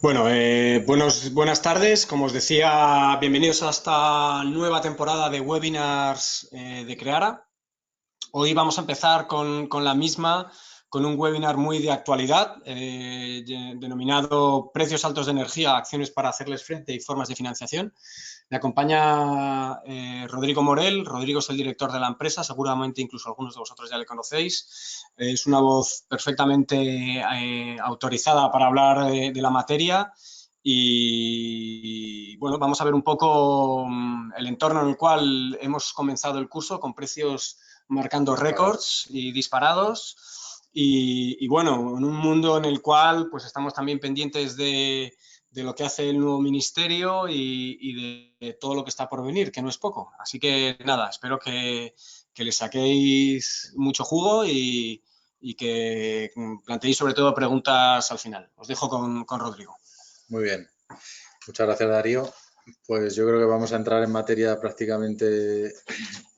Bueno, buenas tardes. Como os decía, bienvenidos a esta nueva temporada de webinars de Creara. Hoy vamos a empezar con la misma, con un webinar muy de actualidad, denominado Precios altos de energía, acciones para hacerles frente y formas de financiación. Me acompaña Rodrigo Morel. Rodrigo es el director de la empresa, seguramente incluso algunos de vosotros ya le conocéis. Es una voz perfectamente autorizada para hablar de la materia y bueno, vamos a ver un poco el entorno en el cual hemos comenzado el curso con precios marcando récords y disparados y bueno, en un mundo en el cual pues estamos también pendientes de lo que hace el nuevo ministerio y de todo lo que está por venir, que no es poco. Así que nada, espero que le saquéis mucho jugo y que planteéis sobre todo preguntas al final. Os dejo con Rodrigo. Muy bien, muchas gracias Darío. Pues yo creo que vamos a entrar en materia prácticamente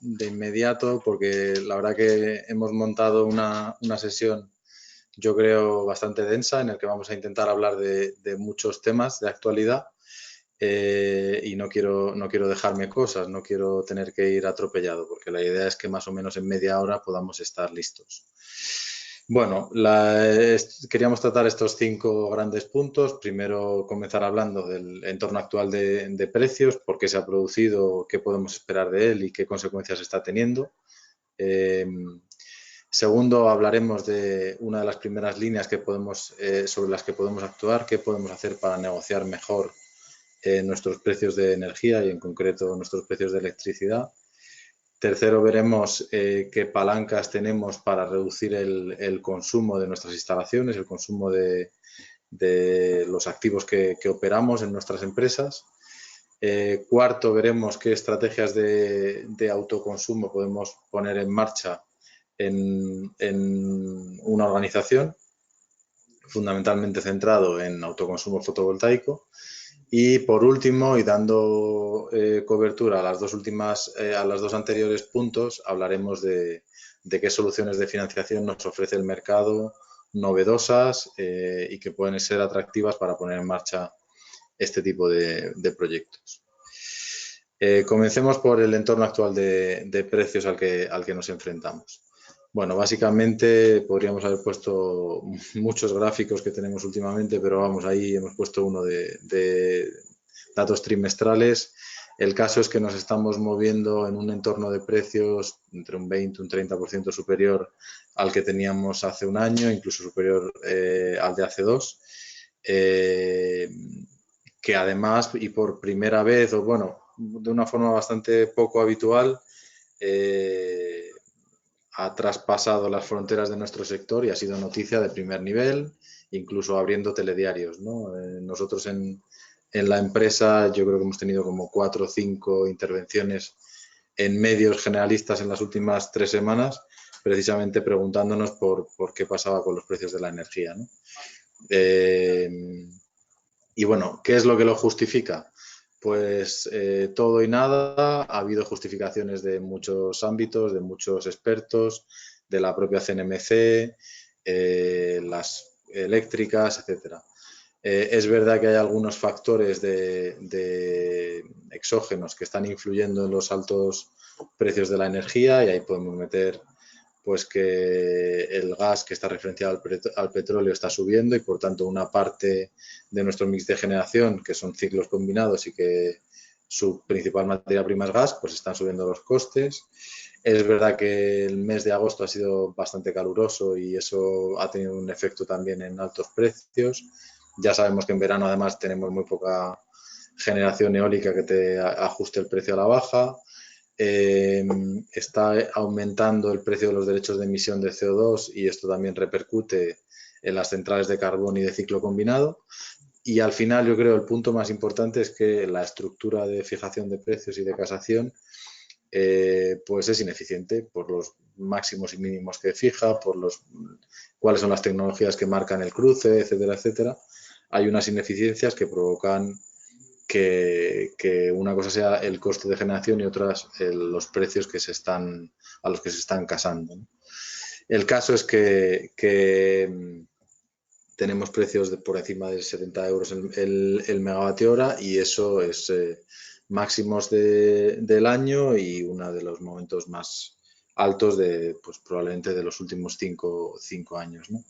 de inmediato porque la verdad que hemos montado una sesión, yo creo, bastante densa en el que vamos a intentar hablar de muchos temas de actualidad y no quiero dejarme cosas, no quiero tener que ir atropellado porque la idea es que más o menos en media hora podamos estar listos. Bueno, queríamos tratar estos 5 grandes puntos. Primero, comenzar hablando del entorno actual de precios, por qué se ha producido, qué podemos esperar de él y qué consecuencias está teniendo. Segundo, hablaremos de una de las primeras líneas sobre las que podemos actuar, qué podemos hacer para negociar mejor nuestros precios de energía y en concreto nuestros precios de electricidad. Tercero, veremos qué palancas tenemos para reducir el consumo de nuestras instalaciones, el consumo de los activos que operamos en nuestras empresas. Cuarto, veremos qué estrategias de autoconsumo podemos poner en marcha en una organización, fundamentalmente centrado en autoconsumo fotovoltaico. Y por último, y dando cobertura a las dos anteriores puntos, hablaremos de qué soluciones de financiación nos ofrece el mercado, novedosas y que pueden ser atractivas para poner en marcha este tipo de proyectos. Comencemos por el entorno actual de precios al que nos enfrentamos. Bueno, básicamente podríamos haber puesto muchos gráficos que tenemos últimamente, pero vamos, ahí hemos puesto uno de datos trimestrales. El caso es que nos estamos moviendo en un entorno de precios entre un 20 y un 30% superior al que teníamos hace un año, incluso superior al de hace 2. Que además, y por primera vez, o bueno, de una forma bastante poco habitual, ha traspasado las fronteras de nuestro sector y ha sido noticia de primer nivel, incluso abriendo telediarios, ¿no? Nosotros en la empresa yo creo que hemos tenido como 4 o 5 intervenciones en medios generalistas en las últimas 3 semanas, precisamente preguntándonos por qué pasaba con los precios de la energía, ¿no? Y bueno, ¿qué es lo que lo justifica? Pues todo y nada. Ha habido justificaciones de muchos ámbitos, de muchos expertos, de la propia CNMC, las eléctricas, etcétera. Es verdad que hay algunos factores de exógenos que están influyendo en los altos precios de la energía y ahí podemos meter pues que el gas que está referenciado al petróleo está subiendo y por tanto una parte de nuestro mix de generación, que son ciclos combinados y que su principal materia prima es gas, pues están subiendo los costes. Es verdad que el mes de agosto ha sido bastante caluroso y eso ha tenido un efecto también en altos precios. Ya sabemos que en verano además tenemos muy poca generación eólica que te ajuste el precio a la baja. Está aumentando el precio de los derechos de emisión de CO2 y esto también repercute en las centrales de carbón y de ciclo combinado. Y al final yo creo el punto más importante es que la estructura de fijación de precios y de casación pues es ineficiente por los máximos y mínimos que fija, por cuáles son las tecnologías que marcan el cruce, etcétera, etcétera. Hay unas ineficiencias que provocan que una cosa sea el coste de generación y otras los precios a los que se están casando, ¿no? El caso es que tenemos precios por encima de 70 euros el megavatio hora, y eso es máximos del año y uno de los momentos más altos pues probablemente de los últimos cinco años, ¿no?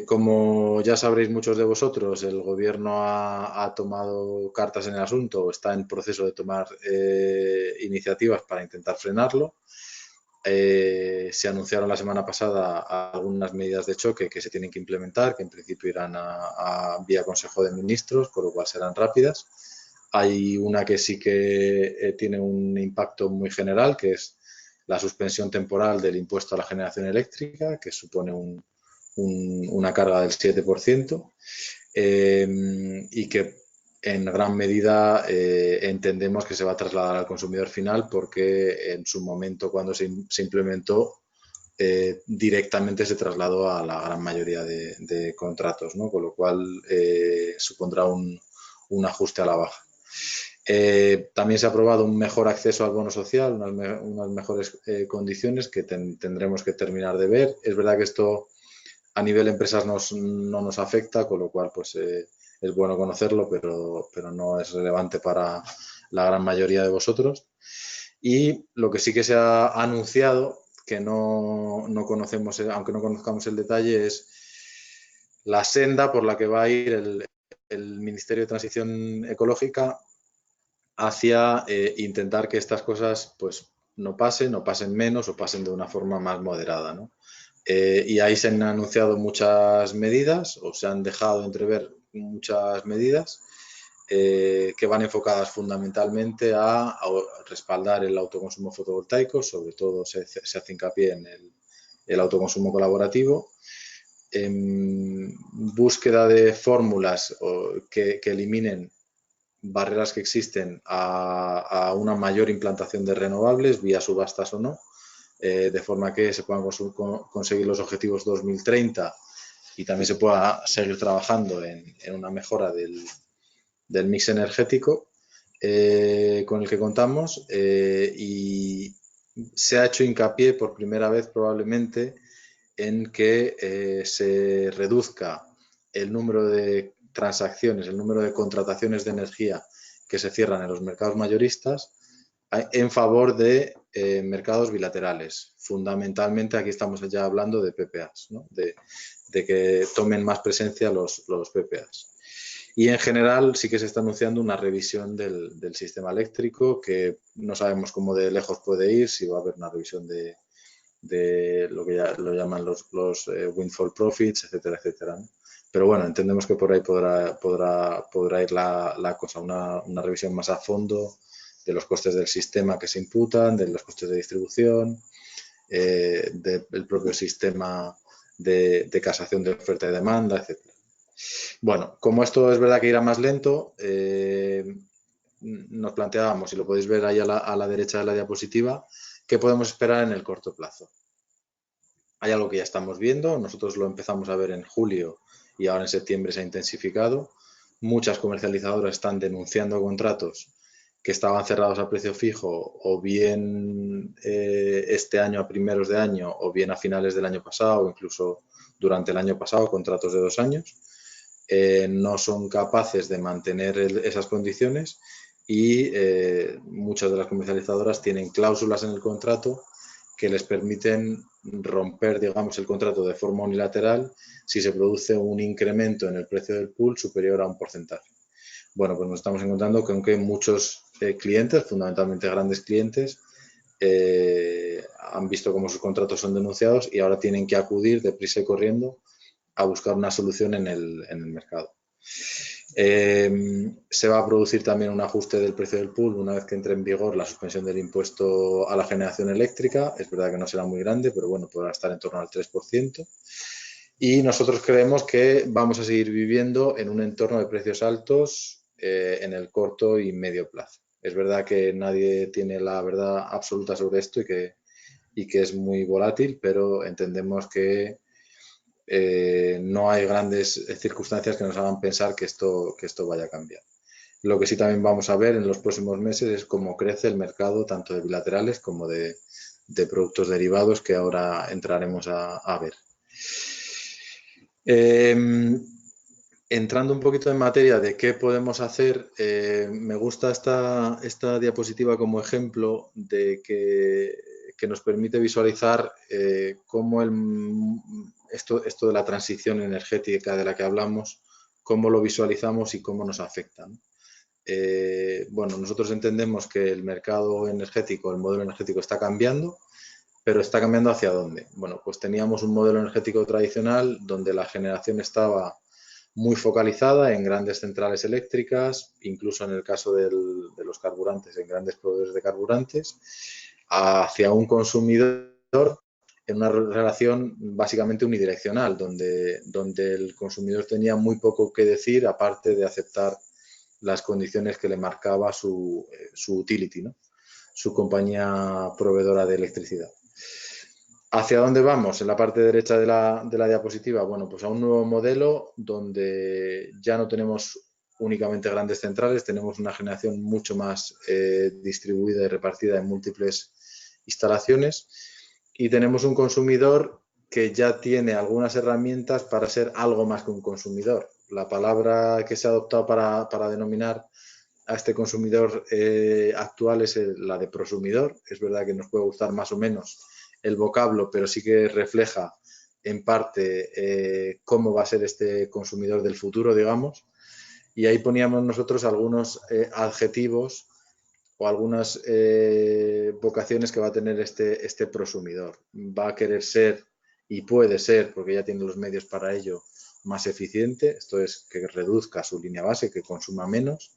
Como ya sabréis muchos de vosotros, el gobierno ha tomado cartas en el asunto, está en proceso de tomar iniciativas para intentar frenarlo. Se anunciaron la semana pasada algunas medidas de choque que se tienen que implementar, que en principio irán vía Consejo de Ministros, por lo cual serán rápidas. Hay una que sí que tiene un impacto muy general, que es la suspensión temporal del impuesto a la generación eléctrica, que supone una carga del 7%, y que en gran medida entendemos que se va a trasladar al consumidor final, porque en su momento, cuando se implementó, directamente se trasladó a la gran mayoría de contratos, ¿no? Con lo cual supondrá un ajuste a la baja. También se ha aprobado un mejor acceso al bono social, unas mejores condiciones que tendremos que terminar de ver. Es verdad que esto a nivel empresas no nos afecta, con lo cual pues es bueno conocerlo, pero no es relevante para la gran mayoría de vosotros. Y lo que sí que se ha anunciado, que no conocemos, aunque no conozcamos el detalle, es la senda por la que va a ir el Ministerio de Transición Ecológica hacia intentar que estas cosas pues no pasen menos o pasen de una forma más moderada, ¿no? Y ahí se han anunciado muchas medidas, o se han dejado entrever muchas medidas que van enfocadas fundamentalmente a respaldar el autoconsumo fotovoltaico. Sobre todo se hace hincapié en el autoconsumo colaborativo, en búsqueda de fórmulas que eliminen barreras que existen a una mayor implantación de renovables, vía subastas o no, de forma que se puedan conseguir los objetivos 2030 y también se pueda seguir trabajando en una mejora del mix energético con el que contamos, y se ha hecho hincapié por primera vez probablemente en que se reduzca el número de transacciones, el número de contrataciones de energía que se cierran en los mercados mayoristas en favor de mercados bilaterales. Fundamentalmente aquí estamos ya hablando de PPAs, ¿no? de que tomen más presencia los PPAs. Y en general sí que se está anunciando una revisión del sistema eléctrico, que no sabemos cómo de lejos puede ir, si va a haber una revisión de lo que ya lo llaman los windfall profits, etcétera, etcétera, ¿no? Pero bueno, entendemos que por ahí podrá ir la cosa, una revisión más a fondo de los costes del sistema que se imputan, de los costes de distribución, del propio sistema de casación de oferta y demanda, etcétera. Bueno, como esto es verdad que irá más lento, nos planteábamos, y lo podéis ver ahí a la derecha de la diapositiva, qué podemos esperar en el corto plazo. Hay algo que ya estamos viendo, nosotros lo empezamos a ver en julio y ahora en septiembre se ha intensificado. Muchas comercializadoras están denunciando contratos que estaban cerrados a precio fijo, o bien este año a primeros de año, o bien a finales del año pasado, o incluso durante el año pasado, contratos de 2 años. No son capaces de mantener esas condiciones, y muchas de las comercializadoras tienen cláusulas en el contrato que les permiten romper, digamos, el contrato de forma unilateral si se produce un incremento en el precio del pool superior a un porcentaje. Bueno, pues nos estamos encontrando con que muchos clientes, fundamentalmente grandes clientes, han visto cómo sus contratos son denunciados y ahora tienen que acudir deprisa y corriendo a buscar una solución en el mercado. Se va a producir también un ajuste del precio del pool una vez que entre en vigor la suspensión del impuesto a la generación eléctrica. Es verdad que no será muy grande, pero bueno, podrá estar en torno al 3%. Y nosotros creemos que vamos a seguir viviendo en un entorno de precios altos en el corto y medio plazo. Es verdad que nadie tiene la verdad absoluta sobre esto y que es muy volátil, pero entendemos que no hay grandes circunstancias que nos hagan pensar que esto vaya a cambiar. Lo que sí también vamos a ver en los próximos meses es cómo crece el mercado tanto de bilaterales como de productos derivados, que ahora entraremos a ver. Entrando un poquito en materia de qué podemos hacer, me gusta esta diapositiva como ejemplo de que nos permite visualizar cómo esto de la transición energética de la que hablamos, cómo lo visualizamos y cómo nos afecta, ¿no? Bueno, nosotros entendemos que el mercado energético, el modelo energético está cambiando, pero ¿está cambiando hacia dónde? Bueno, pues teníamos un modelo energético tradicional donde la generación estaba muy focalizada en grandes centrales eléctricas, incluso en el caso de los carburantes, en grandes proveedores de carburantes, hacia un consumidor en una relación básicamente unidireccional, donde el consumidor tenía muy poco que decir, aparte de aceptar las condiciones que le marcaba su utility, ¿no? Su compañía proveedora de electricidad. ¿Hacia dónde vamos? En la parte derecha de la diapositiva, bueno, pues a un nuevo modelo donde ya no tenemos únicamente grandes centrales, tenemos una generación mucho más distribuida y repartida en múltiples instalaciones y tenemos un consumidor que ya tiene algunas herramientas para ser algo más que un consumidor. La palabra que se ha adoptado para denominar a este consumidor actual es la de prosumidor. Es verdad que nos puede gustar más o menos el vocablo, pero sí que refleja en parte cómo va a ser este consumidor del futuro, digamos. Y ahí poníamos nosotros algunos adjetivos o algunas vocaciones que va a tener este prosumidor. Va a querer ser, y puede ser, porque ya tiene los medios para ello, más eficiente. Esto es que reduzca su línea base, que consuma menos.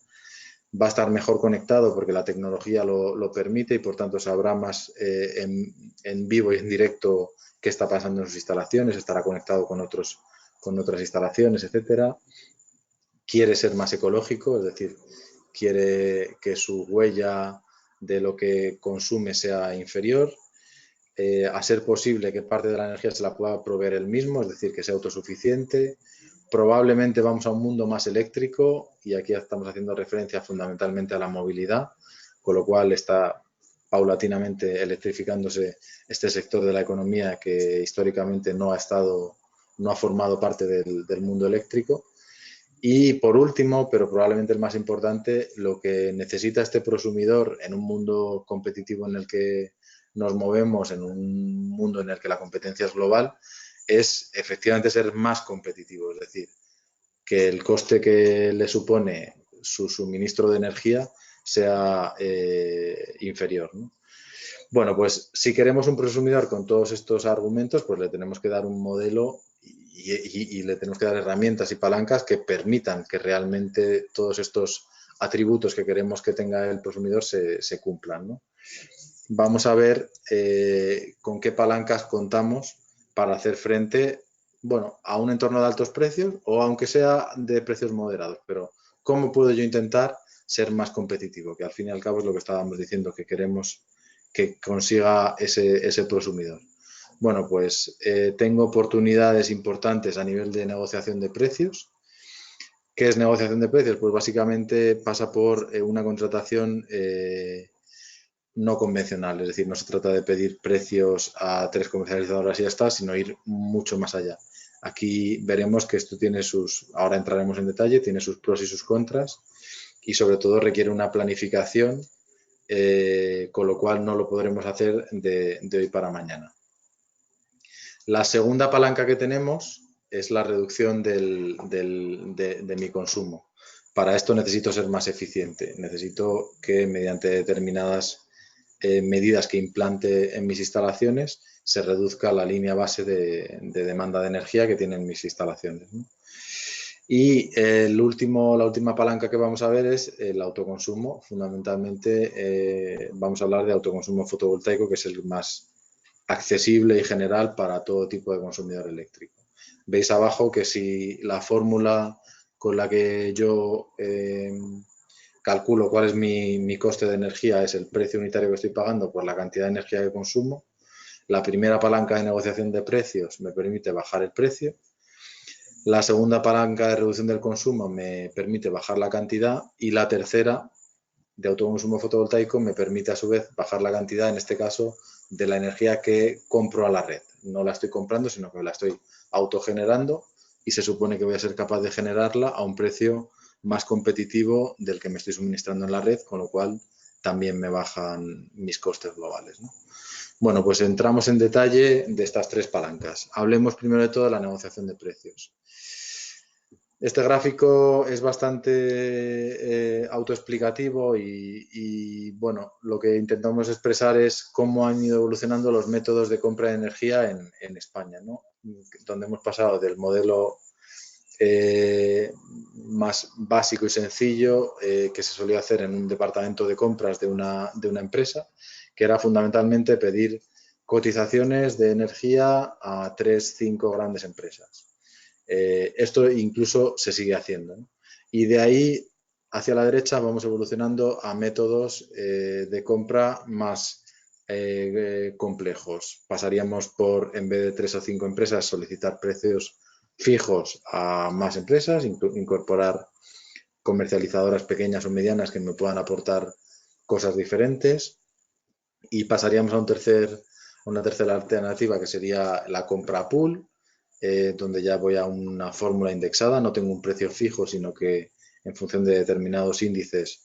Va a estar mejor conectado porque la tecnología lo permite y por tanto sabrá más en vivo y en directo qué está pasando en sus instalaciones, estará conectado con otras instalaciones, etcétera. Quiere ser más ecológico, es decir, quiere que su huella de lo que consume sea inferior, a ser posible que parte de la energía se la pueda proveer él mismo, es decir, que sea autosuficiente. Probablemente vamos a un mundo más eléctrico y aquí estamos haciendo referencia fundamentalmente a la movilidad, con lo cual está paulatinamente electrificándose este sector de la economía que históricamente no ha formado parte del mundo eléctrico. Y por último, pero probablemente el más importante, lo que necesita este prosumidor en un mundo competitivo en el que nos movemos, en un mundo en el que la competencia es global, es efectivamente ser más competitivo, es decir, que el coste que le supone su suministro de energía sea inferior, ¿no? Bueno, pues si queremos un prosumidor con todos estos argumentos, pues le tenemos que dar un modelo y le tenemos que dar herramientas y palancas que permitan que realmente todos estos atributos que queremos que tenga el prosumidor se cumplan, ¿no? Vamos a ver con qué palancas contamos para hacer frente, bueno, a un entorno de altos precios o aunque sea de precios moderados, pero ¿cómo puedo yo intentar ser más competitivo? Que al fin y al cabo es lo que estábamos diciendo, que queremos que consiga ese prosumidor. Bueno, pues tengo oportunidades importantes a nivel de negociación de precios. ¿Qué es negociación de precios? Pues básicamente pasa por una contratación no convencional, es decir, no se trata de pedir precios a 3 comercializadoras y ya está, sino ir mucho más allá. Aquí veremos que esto tiene ahora entraremos en detalle, tiene sus pros y sus contras y sobre todo requiere una planificación, con lo cual no lo podremos hacer de hoy para mañana. La segunda palanca que tenemos es la reducción de mi consumo. Para esto necesito ser más eficiente, necesito que mediante determinadas medidas que implante en mis instalaciones se reduzca la línea base de demanda de energía que tienen mis instalaciones, ¿no? Y la última palanca que vamos a ver es el autoconsumo. Fundamentalmente vamos a hablar de autoconsumo fotovoltaico, que es el más accesible y general para todo tipo de consumidor eléctrico. Veis abajo que si la fórmula con la que yo calculo cuál es mi coste de energía es el precio unitario que estoy pagando por la cantidad de energía que consumo, la primera palanca de negociación de precios me permite bajar el precio. La segunda palanca de reducción del consumo me permite bajar la cantidad y la tercera de autoconsumo fotovoltaico me permite a su vez bajar la cantidad, en este caso, de la energía que compro a la red. No la estoy comprando, sino que la estoy autogenerando y se supone que voy a ser capaz de generarla a un precio más competitivo del que me estoy suministrando en la red, con lo cual también me bajan mis costes globales, ¿no? Bueno, pues entramos en detalle de estas tres palancas. Hablemos primero de todo de la negociación de precios. Este gráfico es bastante autoexplicativo y, bueno, lo que intentamos expresar es cómo han ido evolucionando los métodos de compra de energía en España, ¿no? Donde hemos pasado del modelo más básico y sencillo que se solía hacer en un departamento de compras de una empresa, que era fundamentalmente pedir cotizaciones de energía a 3, 5 grandes empresas. Esto incluso se sigue haciendo, ¿no? Y de ahí hacia la derecha vamos evolucionando a métodos de compra más complejos. Pasaríamos por, en vez de 3 o 5 empresas, solicitar precios fijos a más empresas, incorporar comercializadoras pequeñas o medianas que me puedan aportar cosas diferentes, y pasaríamos a una tercera alternativa, que sería la compra pool, donde ya voy a una fórmula indexada, no tengo un precio fijo, sino que en función de determinados índices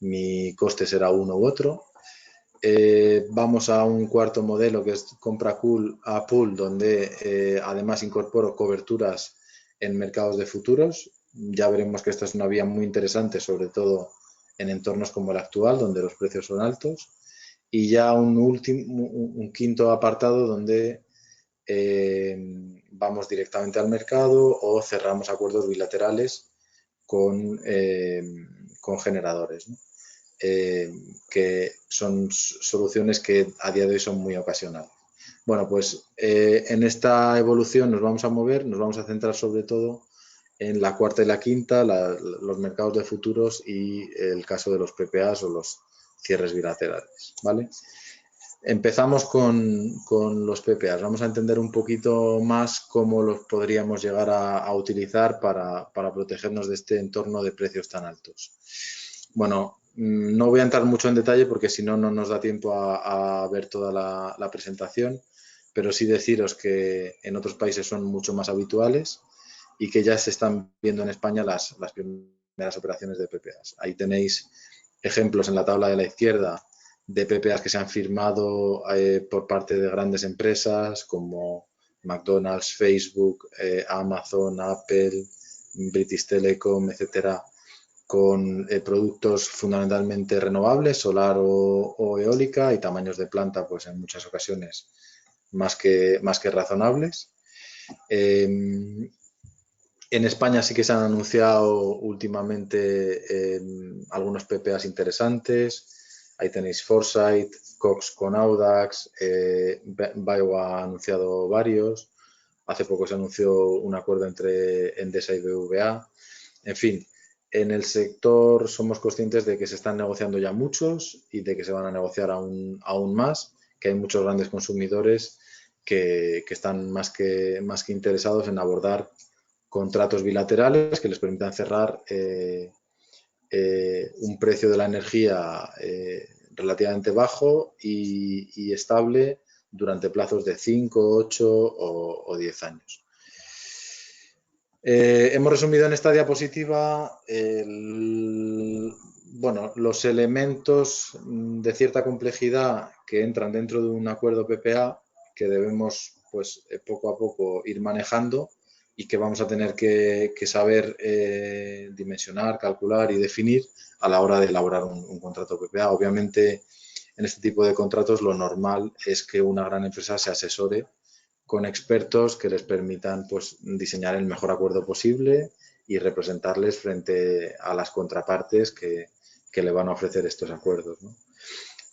mi coste será uno u otro. Vamos a un cuarto modelo, que es compra a pool, donde además incorporo coberturas en mercados de futuros. Ya veremos que esta es una vía muy interesante, sobre todo en entornos como el actual, donde los precios son altos. Y ya un quinto apartado, donde vamos directamente al mercado o cerramos acuerdos bilaterales con generadores, ¿no? Que son soluciones que a día de hoy son muy ocasionales. Bueno, pues en esta evolución nos vamos a mover, nos vamos a centrar sobre todo en la cuarta y la quinta, los mercados de futuros y el caso de los PPAs o los cierres bilaterales, ¿vale? Empezamos con los PPAs. Vamos a entender un poquito más cómo los podríamos llegar a utilizar para protegernos de este entorno de precios tan altos. Bueno, no voy a entrar mucho en detalle porque si no, no nos da tiempo a ver toda la presentación, pero sí deciros que en otros países son mucho más habituales y que ya se están viendo en España las primeras operaciones de PPAs. Ahí tenéis ejemplos en la tabla de la izquierda de PPAs que se han firmado por parte de grandes empresas como McDonald's, Facebook, Amazon, Apple, British Telecom, etcétera, con productos fundamentalmente renovables, solar o eólica, y tamaños de planta, pues en muchas ocasiones más que razonables. En España sí que se han anunciado últimamente algunos PPAs interesantes. Ahí tenéis Foresight, Cox con Audax, Bio ha anunciado varios. Hace poco se anunció un acuerdo entre Endesa y BVA. En fin, en el sector somos conscientes de que se están negociando ya muchos y de que se van a negociar aún más, que hay muchos grandes consumidores que están más que interesados en abordar contratos bilaterales que les permitan cerrar un precio de la energía relativamente bajo y estable durante plazos de 5, 8 o 10 años. Hemos resumido en esta diapositiva los elementos de cierta complejidad que entran dentro de un acuerdo PPA, que debemos, pues, poco a poco ir manejando y que vamos a tener que saber dimensionar, calcular y definir a la hora de elaborar un contrato PPA. Obviamente, en este tipo de contratos lo normal es que una gran empresa se asesore con expertos que les permitan, pues, diseñar el mejor acuerdo posible y representarles frente a las contrapartes que le van a ofrecer estos acuerdos, ¿no?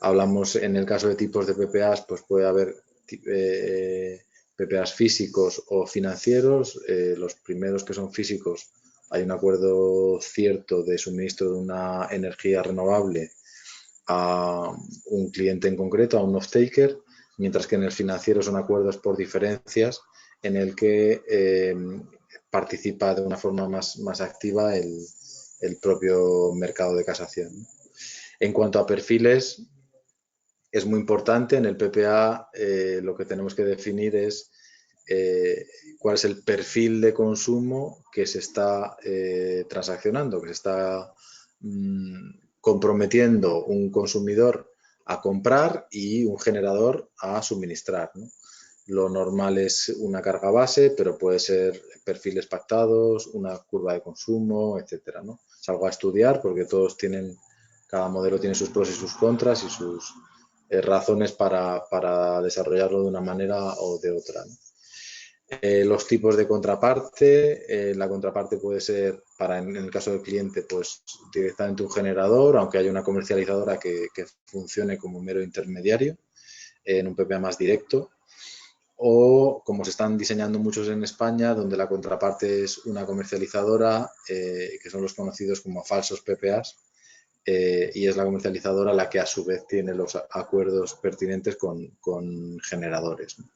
Hablamos, en el caso de tipos de PPAs, pues puede haber PPAs físicos o financieros. Los primeros, que son físicos, hay un acuerdo cierto de suministro de una energía renovable a un cliente en concreto, a un off-taker, mientras que en el financiero son acuerdos por diferencias en el que participa de una forma más activa el propio mercado de casación. En cuanto a perfiles, es muy importante en el PPA lo que tenemos que definir es cuál es el perfil de consumo que se está transaccionando, que se está comprometiendo un consumidor a comprar y un generador a suministrar, ¿no? Lo normal es una carga base, pero puede ser perfiles pactados, una curva de consumo, etcétera, ¿no? Es algo a estudiar porque cada modelo tiene sus pros y sus contras y sus razones para desarrollarlo de una manera o de otra, ¿no? Los tipos de contraparte, la contraparte puede ser, en el caso del cliente, pues directamente un generador, aunque haya una comercializadora que funcione como un mero intermediario en un PPA más directo, o como se están diseñando muchos en España, donde la contraparte es una comercializadora, que son los conocidos como falsos PPAs, y es la comercializadora la que a su vez tiene los acuerdos pertinentes con generadores, ¿no?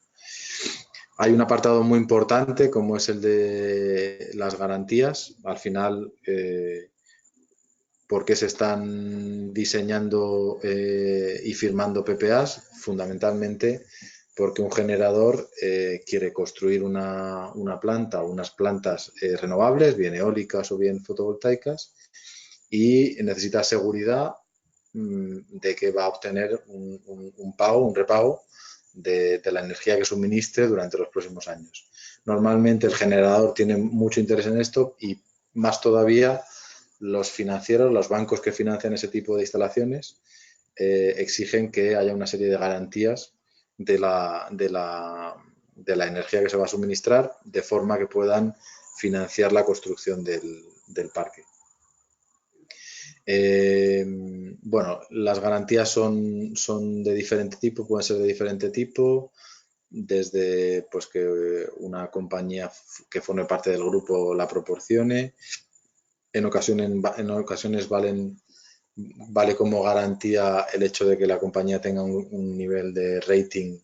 Hay un apartado muy importante como es el de las garantías. Al final, ¿por qué se están diseñando y firmando PPAs? Fundamentalmente porque un generador quiere construir una planta o unas plantas renovables, bien eólicas o bien fotovoltaicas, y necesita seguridad de que va a obtener un pago, un repago de la energía que suministre durante los próximos años. Normalmente el generador tiene mucho interés en esto y más todavía los financieros, los bancos que financian ese tipo de instalaciones, exigen que haya una serie de garantías de la energía que se va a suministrar, de forma que puedan financiar la construcción del parque. Bueno, las garantías son de diferente tipo, pueden ser de diferente tipo, desde pues que una compañía que forme parte del grupo la proporcione. En ocasiones vale como garantía el hecho de que la compañía tenga un nivel de rating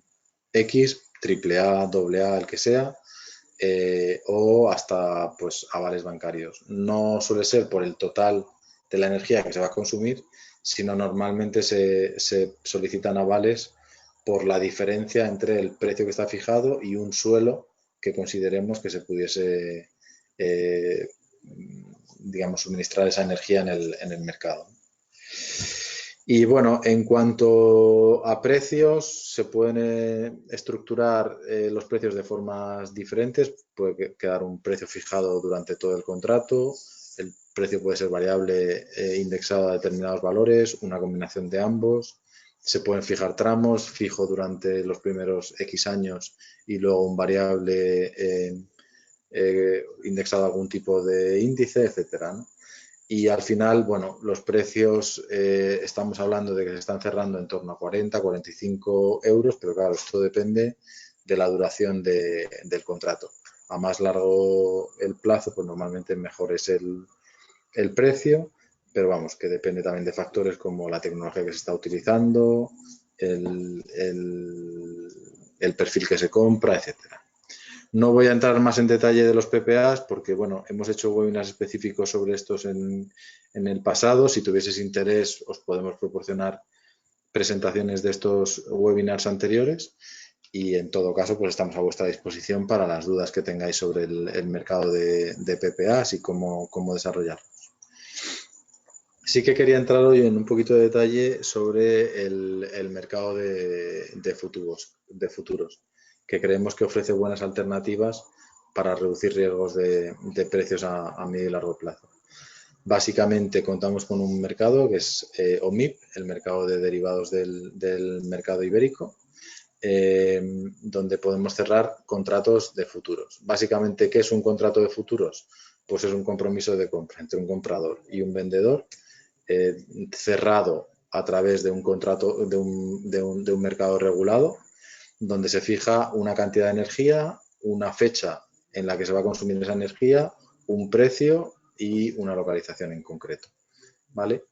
X, AAA, AA, el que sea, o hasta pues avales bancarios. No suele ser por el total de la energía que se va a consumir, sino normalmente se solicitan avales por la diferencia entre el precio que está fijado y un suelo que consideremos que se pudiese, digamos, suministrar esa energía en el mercado. Y bueno, en cuanto a precios, se pueden estructurar los precios de formas diferentes. Puede quedar un precio fijado durante todo el contrato. El precio puede ser variable, indexado a determinados valores, una combinación de ambos. Se pueden fijar tramos, fijo durante los primeros X años y luego un variable indexado a algún tipo de índice, etcétera, ¿no? Y al final, bueno, los precios, estamos hablando de que se están cerrando en torno a 40, 45 euros, pero claro, esto depende de la duración del contrato. A más largo el plazo, pues normalmente mejor es el precio, pero vamos, que depende también de factores como la tecnología que se está utilizando, el perfil que se compra, etcétera. No voy a entrar más en detalle de los PPAs porque, bueno, hemos hecho webinars específicos sobre estos en el pasado. Si tuvieses interés, os podemos proporcionar presentaciones de estos webinars anteriores y, en todo caso, pues estamos a vuestra disposición para las dudas que tengáis sobre el mercado de PPAs y cómo desarrollarlos. Sí que quería entrar hoy en un poquito de detalle sobre el mercado de futuros, que creemos que ofrece buenas alternativas para reducir riesgos de precios a medio y largo plazo. Básicamente contamos con un mercado que es OMIP, el mercado de derivados del mercado ibérico, donde podemos cerrar contratos de futuros. Básicamente, ¿qué es un contrato de futuros? Pues es un compromiso de compra entre un comprador y un vendedor, cerrado a través de un contrato de un mercado regulado, donde se fija una cantidad de energía, una fecha en la que se va a consumir esa energía, un precio y una localización en concreto, ¿vale?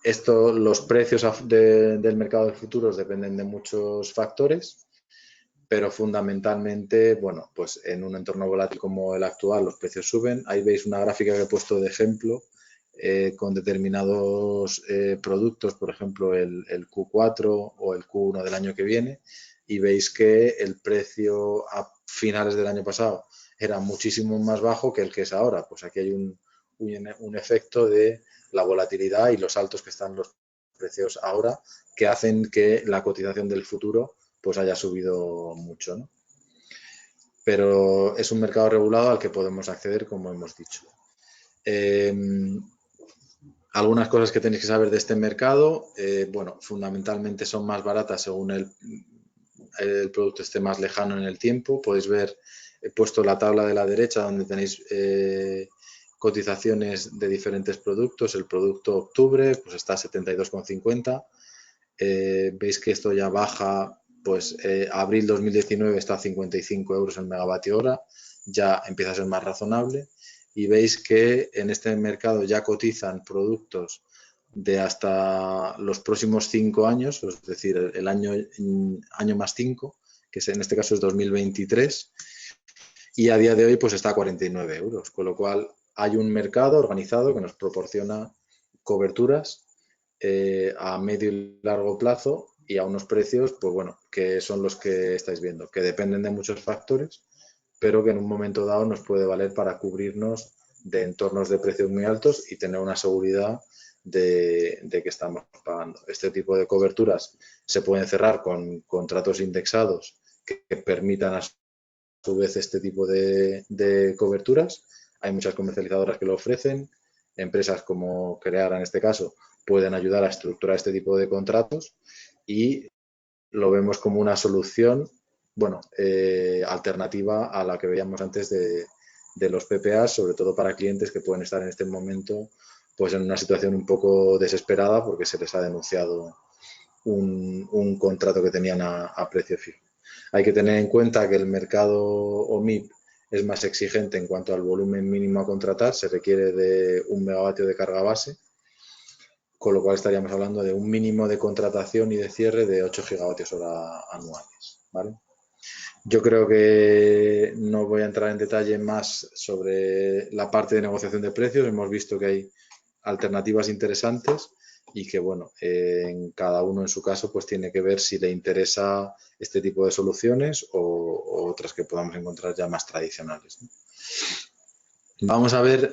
Los precios del mercado de futuros dependen de muchos factores, pero fundamentalmente, bueno, pues en un entorno volátil como el actual, los precios suben. Ahí veis una gráfica que he puesto de ejemplo con determinados productos, por ejemplo, el Q4 o el Q1 del año que viene, y veis que el precio a finales del año pasado era muchísimo más bajo que el que es ahora. Pues aquí hay un efecto de la volatilidad y los saltos que están los precios ahora, que hacen que la cotización del futuro pues haya subido mucho, ¿no? Pero es un mercado regulado al que podemos acceder, como hemos dicho. Algunas cosas que tenéis que saber de este mercado, bueno, fundamentalmente son más baratas según el producto esté más lejano en el tiempo. Podéis ver, he puesto la tabla de la derecha donde tenéis cotizaciones de diferentes productos. El producto octubre pues está a 72,50. Veis que esto ya baja, pues abril 2019 está a 55 euros el megavatio hora, ya empieza a ser más razonable. Y veis que en este mercado ya cotizan productos de hasta los próximos 5 años, es decir, el año más 5, que en este caso es 2023, y a día de hoy pues está a 49 euros, con lo cual hay un mercado organizado que nos proporciona coberturas a medio y largo plazo y a unos precios, pues bueno, que son los que estáis viendo, que dependen de muchos factores, pero que en un momento dado nos puede valer para cubrirnos de entornos de precios muy altos y tener una seguridad de que estamos pagando. Este tipo de coberturas se pueden cerrar con contratos indexados que permitan a su vez este tipo de coberturas. Hay muchas comercializadoras que lo ofrecen, empresas como Creara en este caso pueden ayudar a estructurar este tipo de contratos y lo vemos como una solución, bueno, alternativa a la que veíamos antes de los PPA, sobre todo para clientes que pueden estar en este momento pues en una situación un poco desesperada porque se les ha denunciado un contrato que tenían a precio fijo. Hay que tener en cuenta que el mercado OMIP es más exigente en cuanto al volumen mínimo a contratar, se requiere de 1 megavatio de carga base, con lo cual estaríamos hablando de un mínimo de contratación y de cierre de 8 gigavatios hora anuales, ¿vale? Yo creo que no voy a entrar en detalle más sobre la parte de negociación de precios. Hemos visto que hay alternativas interesantes y que, bueno, en cada uno en su caso pues tiene que ver si le interesa este tipo de soluciones o otras que podamos encontrar ya más tradicionales, ¿no? Vamos a ver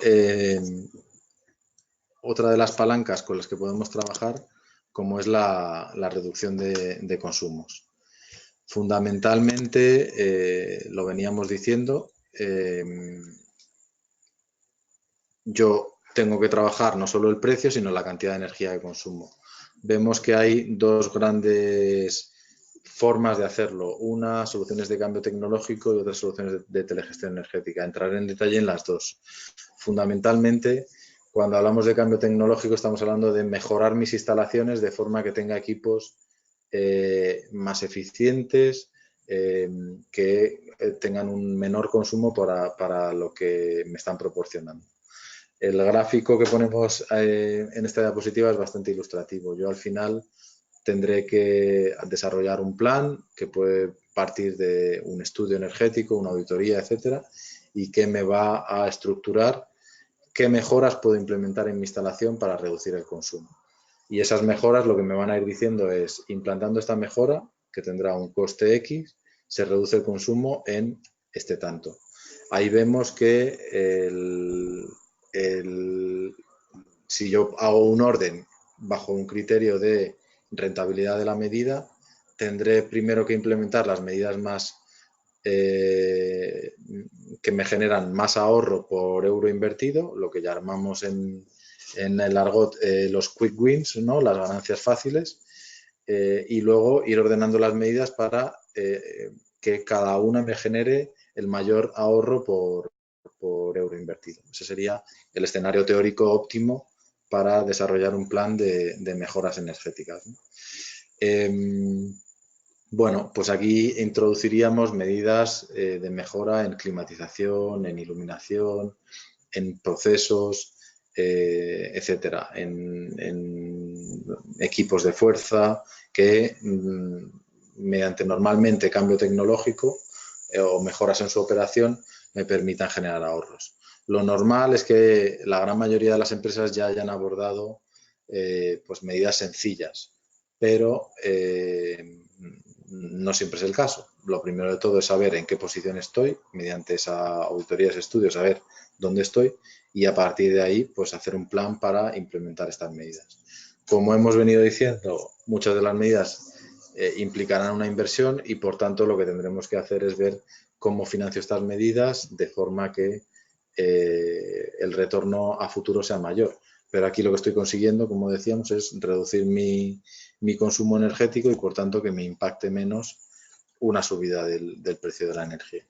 otra de las palancas con las que podemos trabajar, como es la reducción de consumos. Fundamentalmente, lo veníamos diciendo, yo tengo que trabajar no solo el precio, sino la cantidad de energía que consumo. Vemos que hay dos grandes formas de hacerlo. Una, soluciones de cambio tecnológico y otras soluciones de telegestión energética. Entraré en detalle en las dos. Fundamentalmente, cuando hablamos de cambio tecnológico, estamos hablando de mejorar mis instalaciones de forma que tenga equipos más eficientes, que tengan un menor consumo para lo que me están proporcionando. El gráfico que ponemos en esta diapositiva es bastante ilustrativo. Yo al final tendré que desarrollar un plan que puede partir de un estudio energético, una auditoría, etcétera, y que me va a estructurar qué mejoras puedo implementar en mi instalación para reducir el consumo. Y esas mejoras lo que me van a ir diciendo es, implantando esta mejora, que tendrá un coste X, se reduce el consumo en este tanto. Ahí vemos que si yo hago un orden bajo un criterio de rentabilidad de la medida, tendré primero que implementar las medidas más que me generan más ahorro por euro invertido, lo que llamamos en el argot los quick wins, ¿no? Las ganancias fáciles, y luego ir ordenando las medidas para que cada una me genere el mayor ahorro por euro invertido. Ese sería el escenario teórico óptimo para desarrollar un plan de mejoras energéticas, ¿no? Bueno, pues aquí introduciríamos medidas de mejora en climatización, en iluminación, en procesos, etcétera, en equipos de fuerza que mediante normalmente cambio tecnológico o mejoras en su operación me permitan generar ahorros. Lo normal es que la gran mayoría de las empresas ya hayan abordado pues medidas sencillas, pero no siempre es el caso. Lo primero de todo es saber en qué posición estoy, mediante esa auditoría, ese estudio, saber dónde estoy y a partir de ahí pues hacer un plan para implementar estas medidas. Como hemos venido diciendo, muchas de las medidas implicarán una inversión y por tanto lo que tendremos que hacer es ver cómo financio estas medidas de forma que el retorno a futuro sea mayor. Pero aquí lo que estoy consiguiendo, como decíamos, es reducir mi consumo energético y por tanto que me impacte menos una subida del precio de la energía.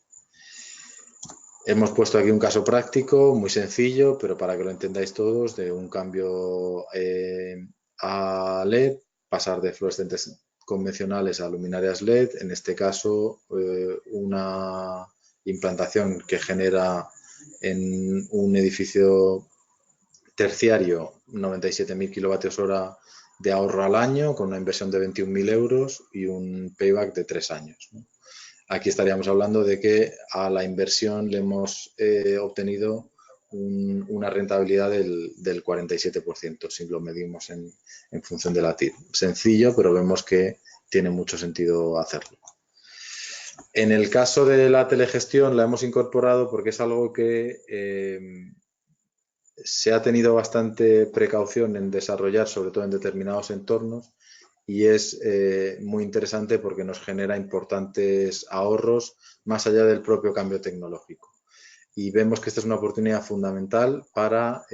Hemos puesto aquí un caso práctico muy sencillo, pero para que lo entendáis todos, de un cambio a LED, pasar de fluorescentes convencionales a luminarias LED, en este caso una implantación que genera en un edificio terciario 97.000 kilovatios hora de ahorro al año con una inversión de 21.000 euros y un payback de 3 años, ¿no? Aquí estaríamos hablando de que a la inversión le hemos obtenido una rentabilidad del 47%, si lo medimos en función de la TIR. Sencillo, pero vemos que tiene mucho sentido hacerlo. En el caso de la telegestión la hemos incorporado porque es algo que se ha tenido bastante precaución en desarrollar, sobre todo en determinados entornos, y es muy interesante porque nos genera importantes ahorros más allá del propio cambio tecnológico. Y vemos que esta es una oportunidad fundamental para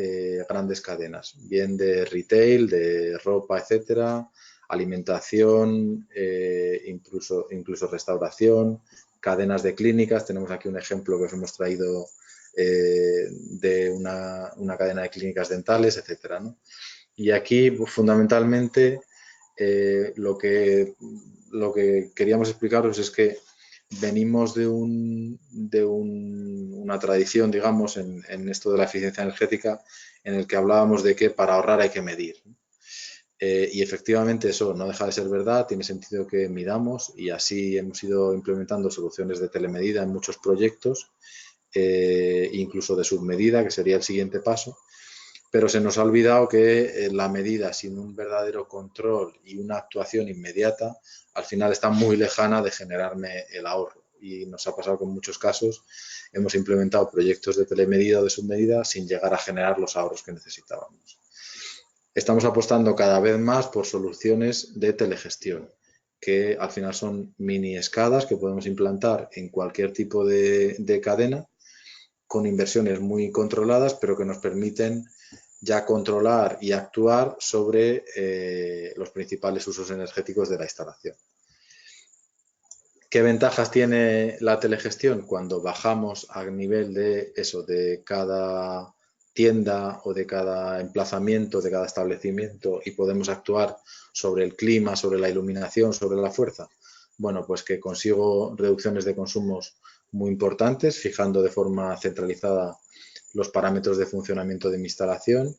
grandes cadenas, bien de retail, de ropa, etcétera, alimentación, incluso restauración, cadenas de clínicas. Tenemos aquí un ejemplo que os hemos traído de una cadena de clínicas dentales, etcétera, ¿no? Y aquí, fundamentalmente, lo que queríamos explicaros es que venimos de una tradición, digamos, en esto de la eficiencia energética, en el que hablábamos de que para ahorrar hay que medir. Y efectivamente eso no deja de ser verdad, tiene sentido que midamos y así hemos ido implementando soluciones de telemedida en muchos proyectos, incluso de submedida, que sería el siguiente paso. Pero se nos ha olvidado que la medida sin un verdadero control y una actuación inmediata, al final está muy lejana de generarme el ahorro. Y nos ha pasado que en muchos casos hemos implementado proyectos de telemedida o de submedida sin llegar a generar los ahorros que necesitábamos. Estamos apostando cada vez más por soluciones de telegestión, que al final son mini escadas que podemos implantar en cualquier tipo de cadena, con inversiones muy controladas, pero que nos permiten ya controlar y actuar sobre los principales usos energéticos de la instalación. ¿Qué ventajas tiene la telegestión? Cuando bajamos al nivel de eso, de cada tienda o de cada emplazamiento, de cada establecimiento y podemos actuar sobre el clima, sobre la iluminación, sobre la fuerza. Bueno, pues que consigo reducciones de consumos muy importantes, fijando de forma centralizada los parámetros de funcionamiento de mi instalación,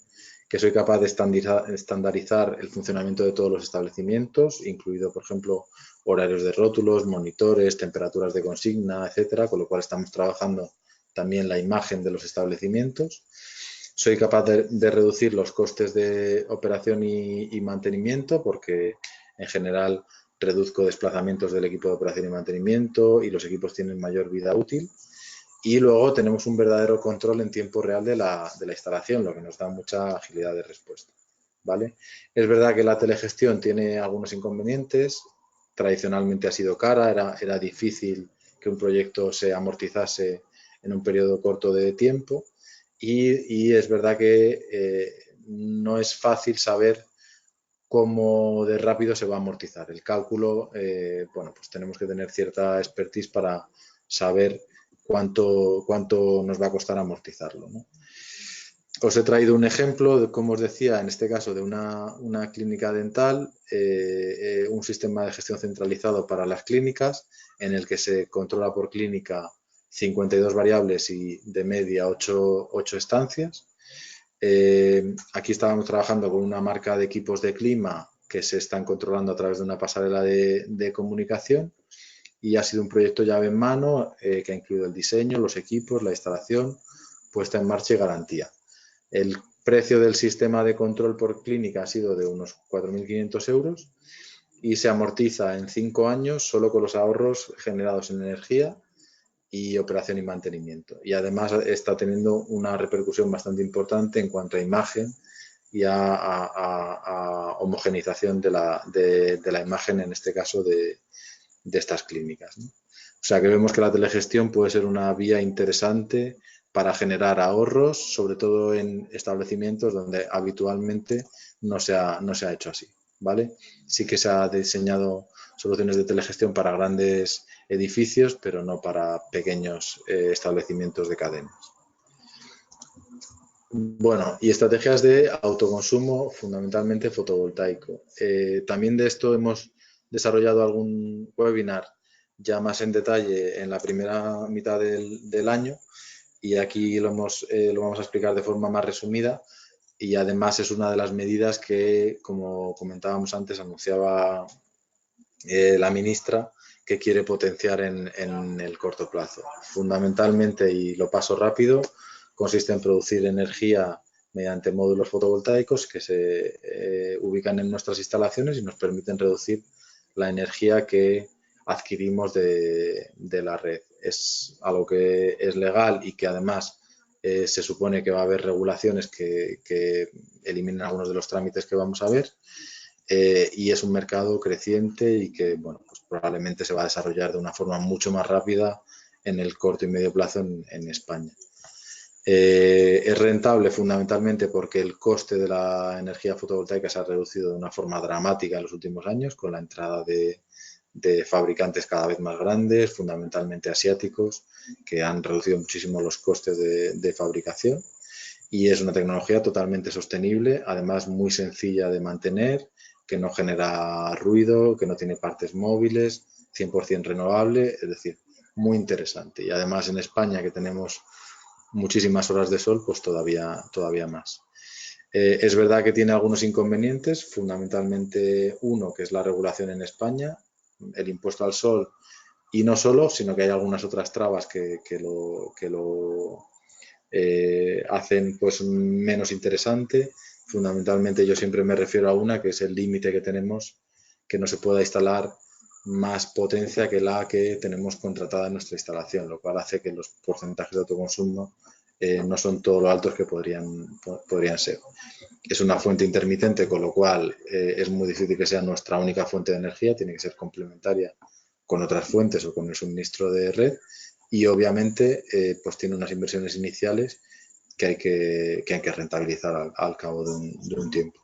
que soy capaz de estandarizar el funcionamiento de todos los establecimientos, incluido, por ejemplo, horarios de rótulos, monitores, temperaturas de consigna, etcétera, con lo cual estamos trabajando también la imagen de los establecimientos. Soy capaz de reducir los costes de operación y mantenimiento porque, en general, reduzco desplazamientos del equipo de operación y mantenimiento y los equipos tienen mayor vida útil. Y luego tenemos un verdadero control en tiempo real de la instalación, lo que nos da mucha agilidad de respuesta, ¿vale? Es verdad que la telegestión tiene algunos inconvenientes. Tradicionalmente ha sido cara, era difícil que un proyecto se amortizase en un periodo corto de tiempo y es verdad que no es fácil saber cómo de rápido se va a amortizar. El cálculo, bueno, pues tenemos que tener cierta expertise para saber cuánto nos va a costar amortizarlo, ¿no? Os he traído un ejemplo, de, como os decía, en este caso de una clínica dental, un sistema de gestión centralizado para las clínicas en el que se controla por clínica 52 variables y de media 8 estancias. Aquí estábamos trabajando con una marca de equipos de clima que se están controlando a través de una pasarela de comunicación y ha sido un proyecto llave en mano que ha incluido el diseño, los equipos, la instalación, puesta en marcha y garantía. El precio del sistema de control por clínica ha sido de unos 4.500 euros y se amortiza en 5 años solo con los ahorros generados en energía y operación y mantenimiento. Y además está teniendo una repercusión bastante importante en cuanto a imagen y a homogeneización de la imagen, en este caso de estas clínicas, ¿no? O sea que vemos que la telegestión puede ser una vía interesante para generar ahorros, sobre todo en establecimientos donde habitualmente no se ha hecho así, ¿vale? Sí que se ha diseñado soluciones de telegestión para grandes edificios, pero no para pequeños establecimientos de cadenas. Bueno, y estrategias de autoconsumo fundamentalmente fotovoltaico. También de esto hemos desarrollado algún webinar ya más en detalle en la primera mitad del año, y aquí lo vamos a explicar de forma más resumida, y además es una de las medidas que, como comentábamos antes, anunciaba la ministra que quiere potenciar en el corto plazo. Fundamentalmente, y lo paso rápido, consiste en producir energía mediante módulos fotovoltaicos que se ubican en nuestras instalaciones y nos permiten reducir la energía que adquirimos de la red. Es algo que es legal y que además se supone que va a haber regulaciones que eliminen algunos de los trámites que vamos a ver. Y es un mercado creciente y que, bueno, pues probablemente se va a desarrollar de una forma mucho más rápida en el corto y medio plazo en España. Es rentable fundamentalmente porque el coste de la energía fotovoltaica se ha reducido de una forma dramática en los últimos años con la entrada de fabricantes cada vez más grandes, fundamentalmente asiáticos, que han reducido muchísimo los costes de fabricación. Y es una tecnología totalmente sostenible, además muy sencilla de mantener, que no genera ruido, que no tiene partes móviles, 100% renovable, es decir, muy interesante. Y además en España, que tenemos muchísimas horas de sol, pues todavía más. Es verdad que tiene algunos inconvenientes, fundamentalmente uno, que es la regulación en España, el impuesto al sol, y no solo, sino que hay algunas otras trabas que lo hacen pues menos interesante. Fundamentalmente yo siempre me refiero a una, que es el límite que tenemos, que no se pueda instalar más potencia que la que tenemos contratada en nuestra instalación, lo cual hace que los porcentajes de autoconsumo no son todo lo altos que podrían ser. Es una fuente intermitente, con lo cual es muy difícil que sea nuestra única fuente de energía, tiene que ser complementaria con otras fuentes o con el suministro de red, y obviamente pues tiene unas inversiones iniciales que hay que rentabilizar al cabo de un tiempo.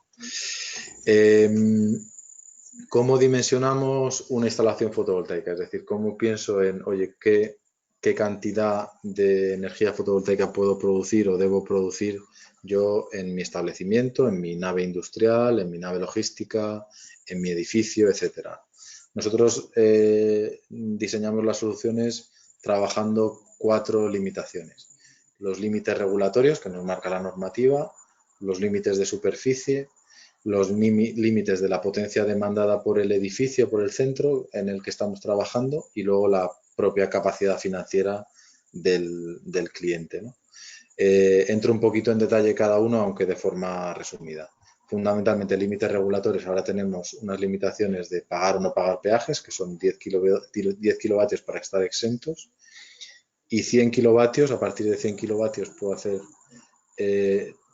¿Cómo dimensionamos una instalación fotovoltaica? Es decir, ¿cómo pienso en, oye, qué cantidad de energía fotovoltaica puedo producir o debo producir yo en mi establecimiento, en mi nave industrial, en mi nave logística, en mi edificio, etcétera? Nosotros diseñamos las soluciones trabajando 4 limitaciones. Los límites regulatorios que nos marca la normativa, los límites de superficie, los límites de la potencia demandada por el edificio, por el centro en el que estamos trabajando, y luego la propia capacidad financiera del cliente, ¿no? Entro un poquito en detalle cada uno, aunque de forma resumida. Fundamentalmente límites regulatorios. Ahora tenemos unas limitaciones de pagar o no pagar peajes, que son 10 kilovatios para estar exentos, y 100 kilovatios. A partir de 100 kilovatios puedo hacer,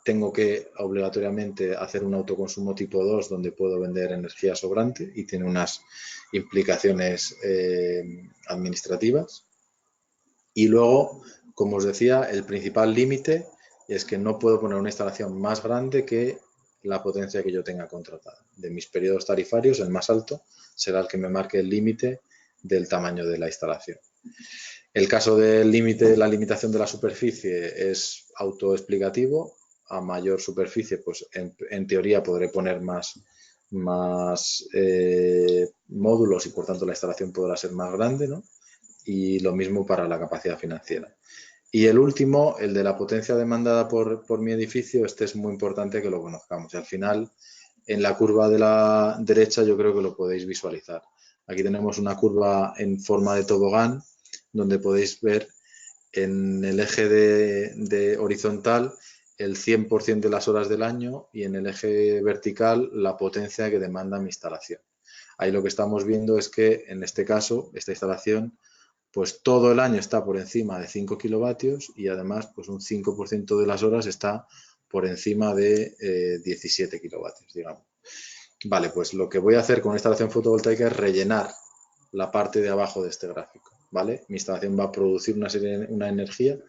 tengo que obligatoriamente hacer un autoconsumo tipo 2, donde puedo vender energía sobrante, y tiene unas implicaciones administrativas. Y luego, como os decía, el principal límite es que no puedo poner una instalación más grande que la potencia que yo tenga contratada. De mis periodos tarifarios, el más alto será el que me marque el límite del tamaño de la instalación. El caso del límite, la limitación de la superficie, es autoexplicativo. A mayor superficie, pues en teoría podré poner más módulos, y por tanto la instalación podrá ser más grande, ¿no? Y lo mismo para la capacidad financiera. Y el último, el de la potencia demandada por mi edificio, este es muy importante que lo conozcamos. Y al final, en la curva de la derecha, yo creo que lo podéis visualizar. Aquí tenemos una curva en forma de tobogán, donde podéis ver en el eje de horizontal el 100% de las horas del año, y en el eje vertical la potencia que demanda mi instalación. Ahí lo que estamos viendo es que en este caso, esta instalación, pues todo el año está por encima de 5 kilovatios y además pues un 5% de las horas está por encima de 17 kilovatios, digamos. Vale, pues lo que voy a hacer con una instalación fotovoltaica es rellenar la parte de abajo de este gráfico, ¿vale? Mi instalación va a producir una energía,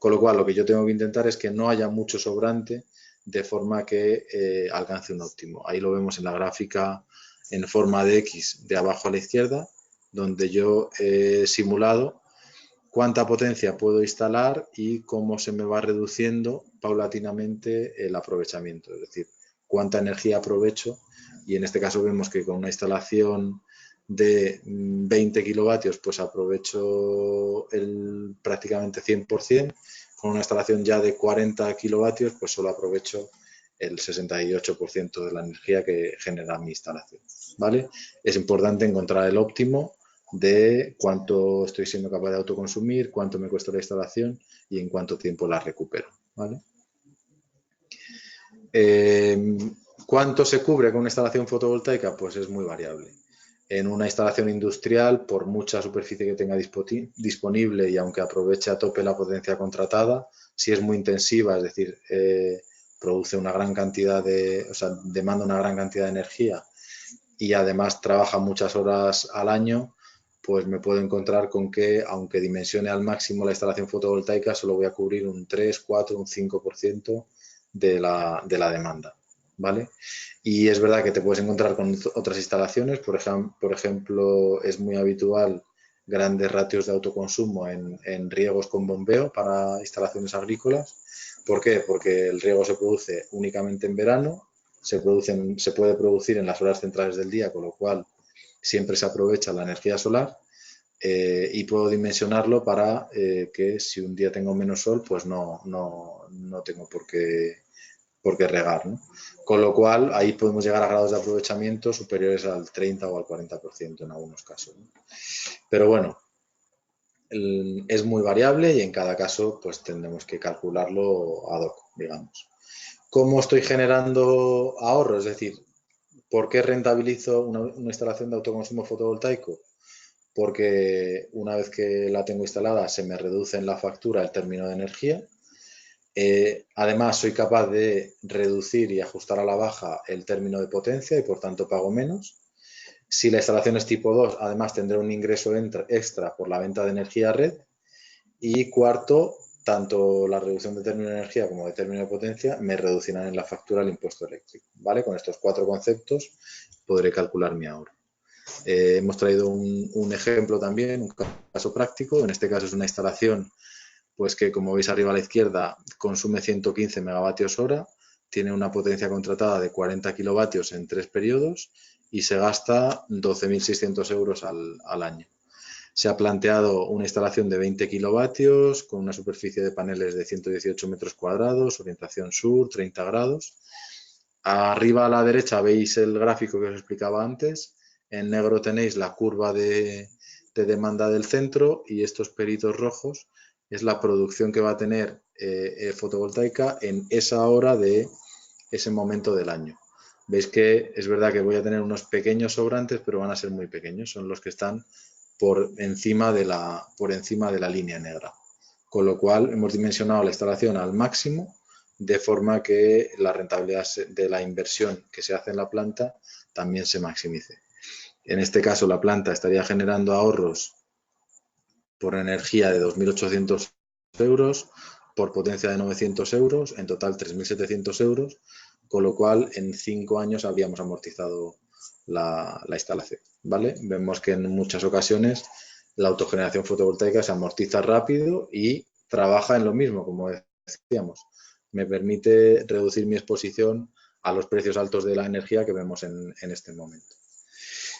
con lo cual lo que yo tengo que intentar es que no haya mucho sobrante de forma que alcance un óptimo. Ahí lo vemos en la gráfica en forma de X de abajo a la izquierda, donde yo he simulado cuánta potencia puedo instalar y cómo se me va reduciendo paulatinamente el aprovechamiento, es decir, cuánta energía aprovecho. Y en este caso vemos que con una instalación de 20 kilovatios pues aprovecho el prácticamente 100%, con una instalación ya de 40 kilovatios pues solo aprovecho el 68% de la energía que genera mi instalación, ¿vale? Es importante encontrar el óptimo de cuánto estoy siendo capaz de autoconsumir, cuánto me cuesta la instalación y en cuánto tiempo la recupero, ¿vale? ¿Cuánto se cubre con una instalación fotovoltaica? Pues es muy variable. En una instalación industrial, por mucha superficie que tenga disponible y aunque aproveche a tope la potencia contratada, si es muy intensiva, es decir, produce una gran cantidad o sea, demanda una gran cantidad de energía y además trabaja muchas horas al año, pues me puedo encontrar con que, aunque dimensione al máximo la instalación fotovoltaica, solo voy a cubrir un 3, 4, un 5% de la demanda, ¿vale? Y es verdad que te puedes encontrar con otras instalaciones, por ejemplo, es muy habitual grandes ratios de autoconsumo en riegos con bombeo para instalaciones agrícolas. ¿Por qué? Porque el riego se produce únicamente en verano, se puede producir en las horas centrales del día, con lo cual siempre se aprovecha la energía solar y puedo dimensionarlo para que si un día tengo menos sol, pues no tengo por qué regar, ¿no? Con lo cual, ahí podemos llegar a grados de aprovechamiento superiores al 30 o al 40% en algunos casos, ¿no? Pero bueno, es muy variable y en cada caso pues tendremos que calcularlo ad hoc, digamos. ¿Cómo estoy generando ahorro? Es decir, ¿por qué rentabilizo una instalación de autoconsumo fotovoltaico? Porque una vez que la tengo instalada se me reduce en la factura el término de energía. Además, soy capaz de reducir y ajustar a la baja el término de potencia y por tanto pago menos. Si la instalación es tipo 2, además tendré un ingreso extra por la venta de energía a red. Y cuarto, tanto la reducción de término de energía como de término de potencia me reducirán en la factura el impuesto eléctrico, ¿vale? Con estos 4 conceptos podré calcular mi ahorro. Hemos traído un ejemplo también, un caso práctico. En este caso es una instalación pues que, como veis arriba a la izquierda, consume 115 megavatios hora, tiene una potencia contratada de 40 kilovatios en 3 periodos y se gasta 12.600 euros al año. Se ha planteado una instalación de 20 kilovatios con una superficie de paneles de 118 metros cuadrados, orientación sur, 30 grados. Arriba a la derecha veis el gráfico que os explicaba antes. En negro tenéis la curva de demanda del centro y estos peritos rojos es la producción que va a tener fotovoltaica en esa hora de ese momento del año. Veis que es verdad que voy a tener unos pequeños sobrantes, pero van a ser muy pequeños. Son los que están por encima de la línea negra. Con lo cual hemos dimensionado la instalación al máximo de forma que la rentabilidad de la inversión que se hace en la planta también se maximice. En este caso, la planta estaría generando ahorros por energía de 2.800 euros, por potencia de 900 euros, en total 3.700 euros, con lo cual en 5 años habríamos amortizado la instalación, ¿vale? Vemos que en muchas ocasiones la autogeneración fotovoltaica se amortiza rápido y trabaja en lo mismo, como decíamos. Me permite reducir mi exposición a los precios altos de la energía que vemos en este momento.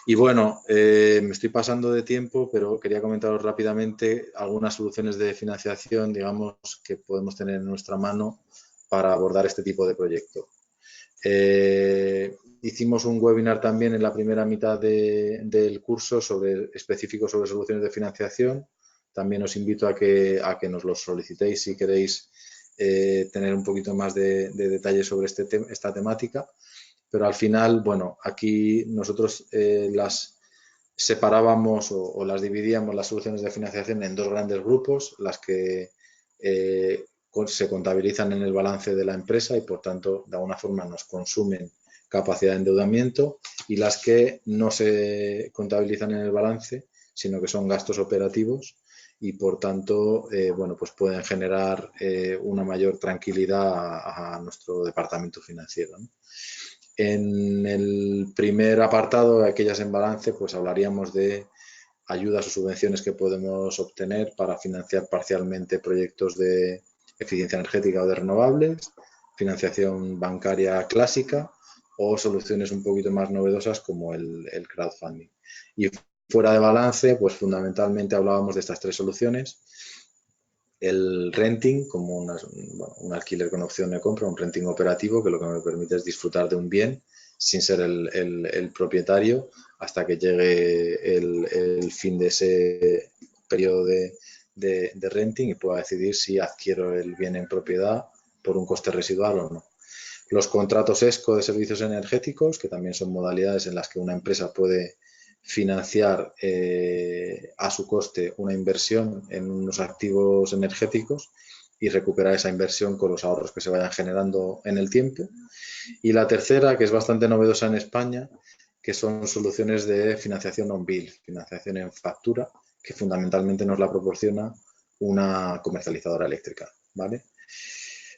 Y bueno, me estoy pasando de tiempo, pero quería comentaros rápidamente algunas soluciones de financiación, digamos, que podemos tener en nuestra mano para abordar este tipo de proyecto. Hicimos un webinar también en la primera mitad del curso específico sobre soluciones de financiación. También os invito a que nos lo solicitéis si queréis tener un poquito más de detalle sobre esta temática. pero al final, bueno, aquí nosotros las separábamos o las dividíamos las soluciones de financiación en dos grandes grupos, las que se contabilizan en el balance de la empresa y por tanto de alguna forma nos consumen capacidad de endeudamiento, y las que no se contabilizan en el balance, sino que son gastos operativos y por tanto bueno, pues pueden generar una mayor tranquilidad a nuestro departamento financiero, ¿no? En el primer apartado, de aquellas en balance, pues hablaríamos de ayudas o subvenciones que podemos obtener para financiar parcialmente proyectos de eficiencia energética o de renovables, financiación bancaria clásica o soluciones un poquito más novedosas como el crowdfunding. Y fuera de balance, pues fundamentalmente hablábamos de estas tres soluciones: el renting, como un alquiler con opción de compra, un renting operativo, que lo que me permite es disfrutar de un bien sin ser el propietario hasta que llegue el fin de ese periodo de renting y pueda decidir si adquiero el bien en propiedad por un coste residual o no. Los contratos ESCO de servicios energéticos, que también son modalidades en las que una empresa puede financiar a su coste una inversión en unos activos energéticos y recuperar esa inversión con los ahorros que se vayan generando en el tiempo. Y la tercera, que es bastante novedosa en España, que son soluciones de financiación on-bill, financiación en factura, que fundamentalmente nos la proporciona una comercializadora eléctrica, ¿vale?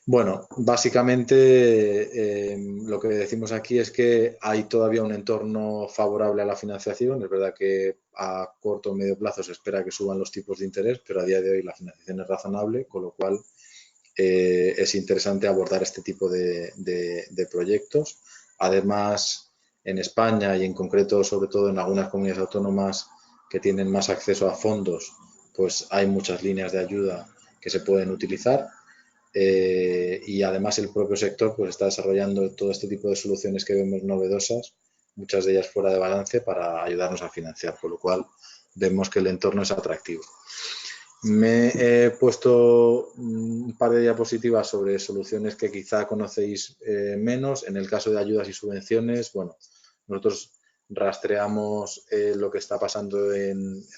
Bueno, básicamente lo que decimos aquí es que hay todavía un entorno favorable a la financiación. Es verdad que a corto o medio plazo se espera que suban los tipos de interés, pero a día de hoy la financiación es razonable, con lo cual es interesante abordar este tipo de proyectos. Además, en España y en concreto, sobre todo en algunas comunidades autónomas que tienen más acceso a fondos, pues hay muchas líneas de ayuda que se pueden utilizar. Y además el propio sector pues está desarrollando todo este tipo de soluciones que vemos novedosas, muchas de ellas fuera de balance, para ayudarnos a financiar, con lo cual vemos que el entorno es atractivo. Me he puesto un par de diapositivas sobre soluciones que quizá conocéis menos. En el caso de ayudas y subvenciones, bueno, nosotros rastreamos lo que está pasando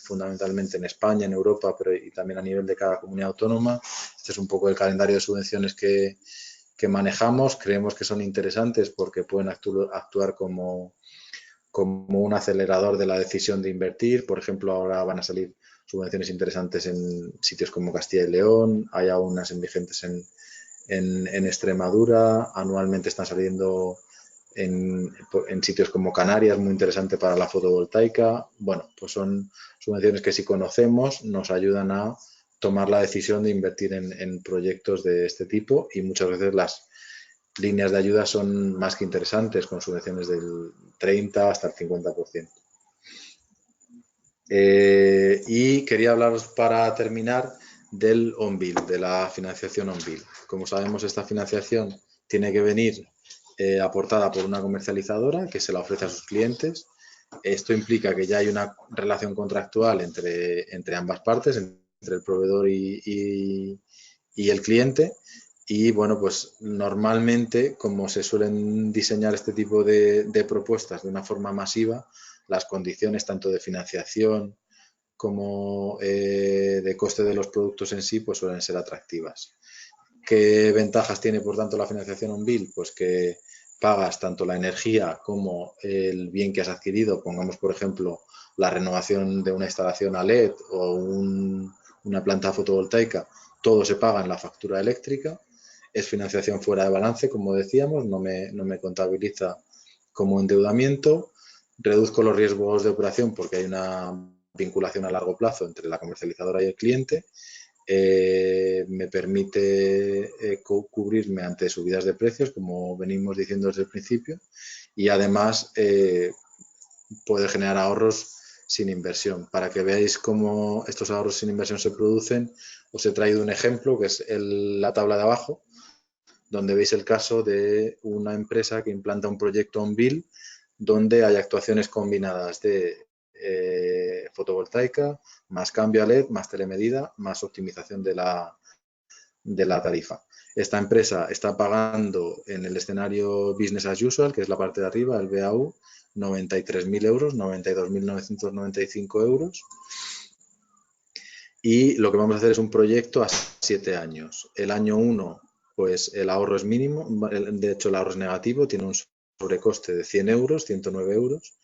fundamentalmente en España, en Europa, pero y también a nivel de cada comunidad autónoma. Este es un poco el calendario de subvenciones que manejamos. Creemos que son interesantes porque pueden actuar como un acelerador de la decisión de invertir. Por ejemplo, ahora van a salir subvenciones interesantes en sitios como Castilla y León, hay algunas vigentes en Extremadura, anualmente están saliendo en sitios como Canarias, muy interesante para la fotovoltaica. Bueno, pues son subvenciones que si conocemos nos ayudan a tomar la decisión de invertir en proyectos de este tipo, y muchas veces las líneas de ayuda son más que interesantes, con subvenciones del 30 hasta el 50%. Y quería hablaros, para terminar, del on-bill, de la financiación on-bill. Como sabemos, esta financiación tiene que venir aportada por una comercializadora que se la ofrece a sus clientes. Esto implica que ya hay una relación contractual entre ambas partes, entre el proveedor y el cliente. Y bueno, pues normalmente, como se suelen diseñar este tipo de propuestas de una forma masiva, las condiciones tanto de financiación como de coste de los productos en sí, pues suelen ser atractivas. ¿Qué ventajas tiene, por tanto, la financiación on-bill? Pues que pagas tanto la energía como el bien que has adquirido. Pongamos, por ejemplo, la renovación de una instalación a LED o una planta fotovoltaica, todo se paga en la factura eléctrica. Es financiación fuera de balance, como decíamos, no me contabiliza como endeudamiento. Reduzco los riesgos de operación porque hay una vinculación a largo plazo entre la comercializadora y el cliente. Me permite cubrirme ante subidas de precios, como venimos diciendo desde el principio, y además puede generar ahorros sin inversión. Para que veáis cómo estos ahorros sin inversión se producen, os he traído un ejemplo que es la tabla de abajo, donde veis el caso de una empresa que implanta un proyecto on-bill donde hay actuaciones combinadas de fotovoltaica, más cambio a LED, más telemedida, más optimización de la tarifa. Esta empresa está pagando en el escenario Business as Usual, que es la parte de arriba, el BAU, 93.000 euros, 92.995 euros. Y lo que vamos a hacer es un proyecto a 7 años. El año 1, pues el ahorro es mínimo, de hecho el ahorro es negativo, tiene un sobrecoste de 100 euros, 109 euros.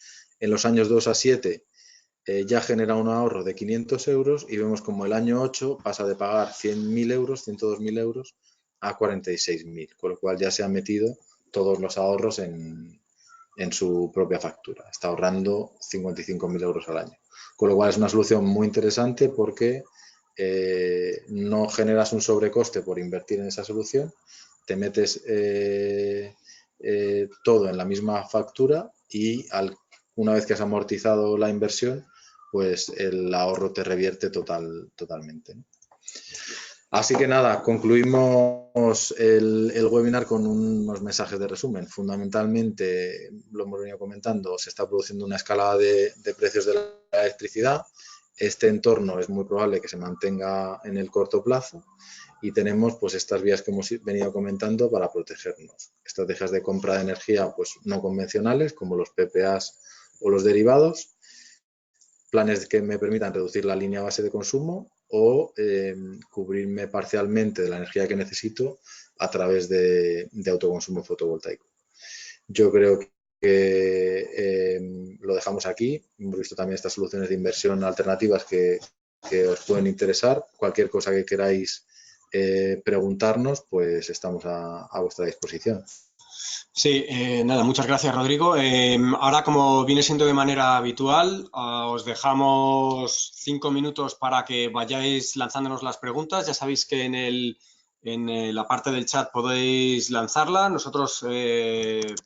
En los años 2 a 7 ya genera un ahorro de 500 euros y vemos como el año 8 pasa de pagar 100.000 euros, 102.000 euros a 46.000, con lo cual ya se han metido todos los ahorros en su propia factura. Está ahorrando 55.000 euros al año. Con lo cual es una solución muy interesante porque no generas un sobrecoste por invertir en esa solución, te metes todo en la misma factura y una vez que has amortizado la inversión, pues el ahorro te revierte totalmente, ¿no? Así que nada, concluimos el webinar con unos mensajes de resumen. Fundamentalmente, lo hemos venido comentando, se está produciendo una escalada de precios de la electricidad. Este entorno es muy probable que se mantenga en el corto plazo y tenemos pues estas vías que hemos venido comentando para protegernos. Estrategias de compra de energía pues no convencionales como los PPAs o los derivados, planes que me permitan reducir la línea base de consumo o cubrirme parcialmente de la energía que necesito a través de autoconsumo fotovoltaico. Yo creo que lo dejamos aquí. Hemos visto también estas soluciones de inversión alternativas que os pueden interesar. Cualquier cosa que queráis preguntarnos, pues estamos a vuestra disposición. Sí, nada, muchas gracias, Rodrigo. Ahora, como viene siendo de manera habitual, os dejamos 5 minutos para que vayáis lanzándonos las preguntas. Ya sabéis que en la parte del chat podéis lanzarla. Nosotros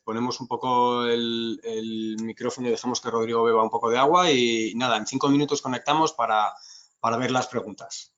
ponemos un poco el micrófono y dejamos que Rodrigo beba un poco de agua y nada, en 5 minutos conectamos para ver las preguntas.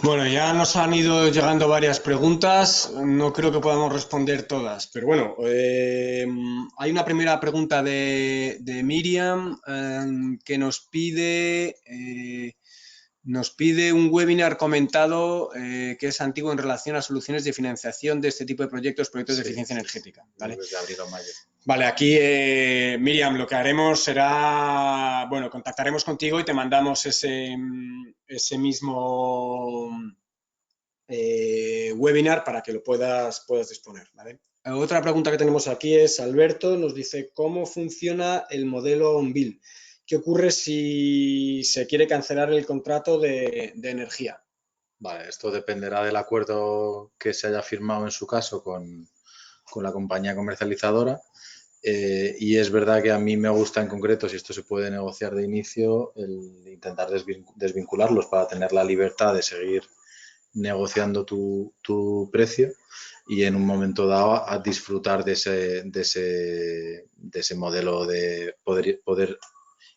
Bueno, ya nos han ido llegando varias preguntas, no creo que podamos responder todas, pero bueno, hay una primera pregunta de Miriam que nos pide un webinar comentado que es antiguo en relación a soluciones de financiación de este tipo de proyectos, proyectos de Sí, eficiencia energética, ¿vale? desde abril o mayo. Vale, aquí Miriam, lo que haremos será, bueno, contactaremos contigo y te mandamos ese mismo webinar para que lo puedas disponer, ¿vale? Otra pregunta que tenemos aquí es, Alberto nos dice, ¿cómo funciona el modelo on-bill? ¿Qué ocurre si se quiere cancelar el contrato de energía? Vale, esto dependerá del acuerdo que se haya firmado en su caso con la compañía comercializadora. Y es verdad que a mí me gusta en concreto, si esto se puede negociar de inicio, el intentar desvincularlos para tener la libertad de seguir negociando tu precio y en un momento dado a disfrutar de ese modelo de poder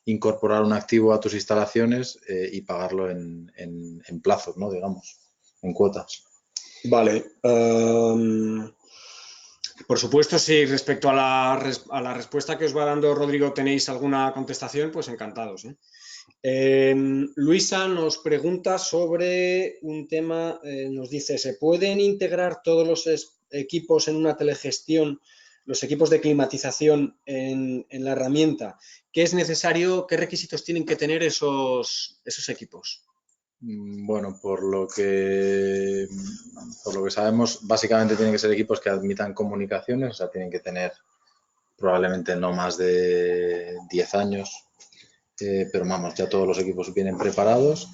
incorporar un activo a tus instalaciones y pagarlo en plazos, ¿no? Digamos, en cuotas. Vale. Por supuesto, si respecto a la respuesta que os va dando Rodrigo tenéis alguna contestación, pues encantados, ¿eh? Luisa nos pregunta sobre un tema, nos dice, ¿se pueden integrar todos los equipos en una telegestión, los equipos de climatización en la herramienta? ¿Qué es necesario, qué requisitos tienen que tener esos equipos? Bueno, por lo que sabemos, básicamente tienen que ser equipos que admitan comunicaciones, o sea, tienen que tener probablemente no más de 10 años, pero vamos, ya todos los equipos vienen preparados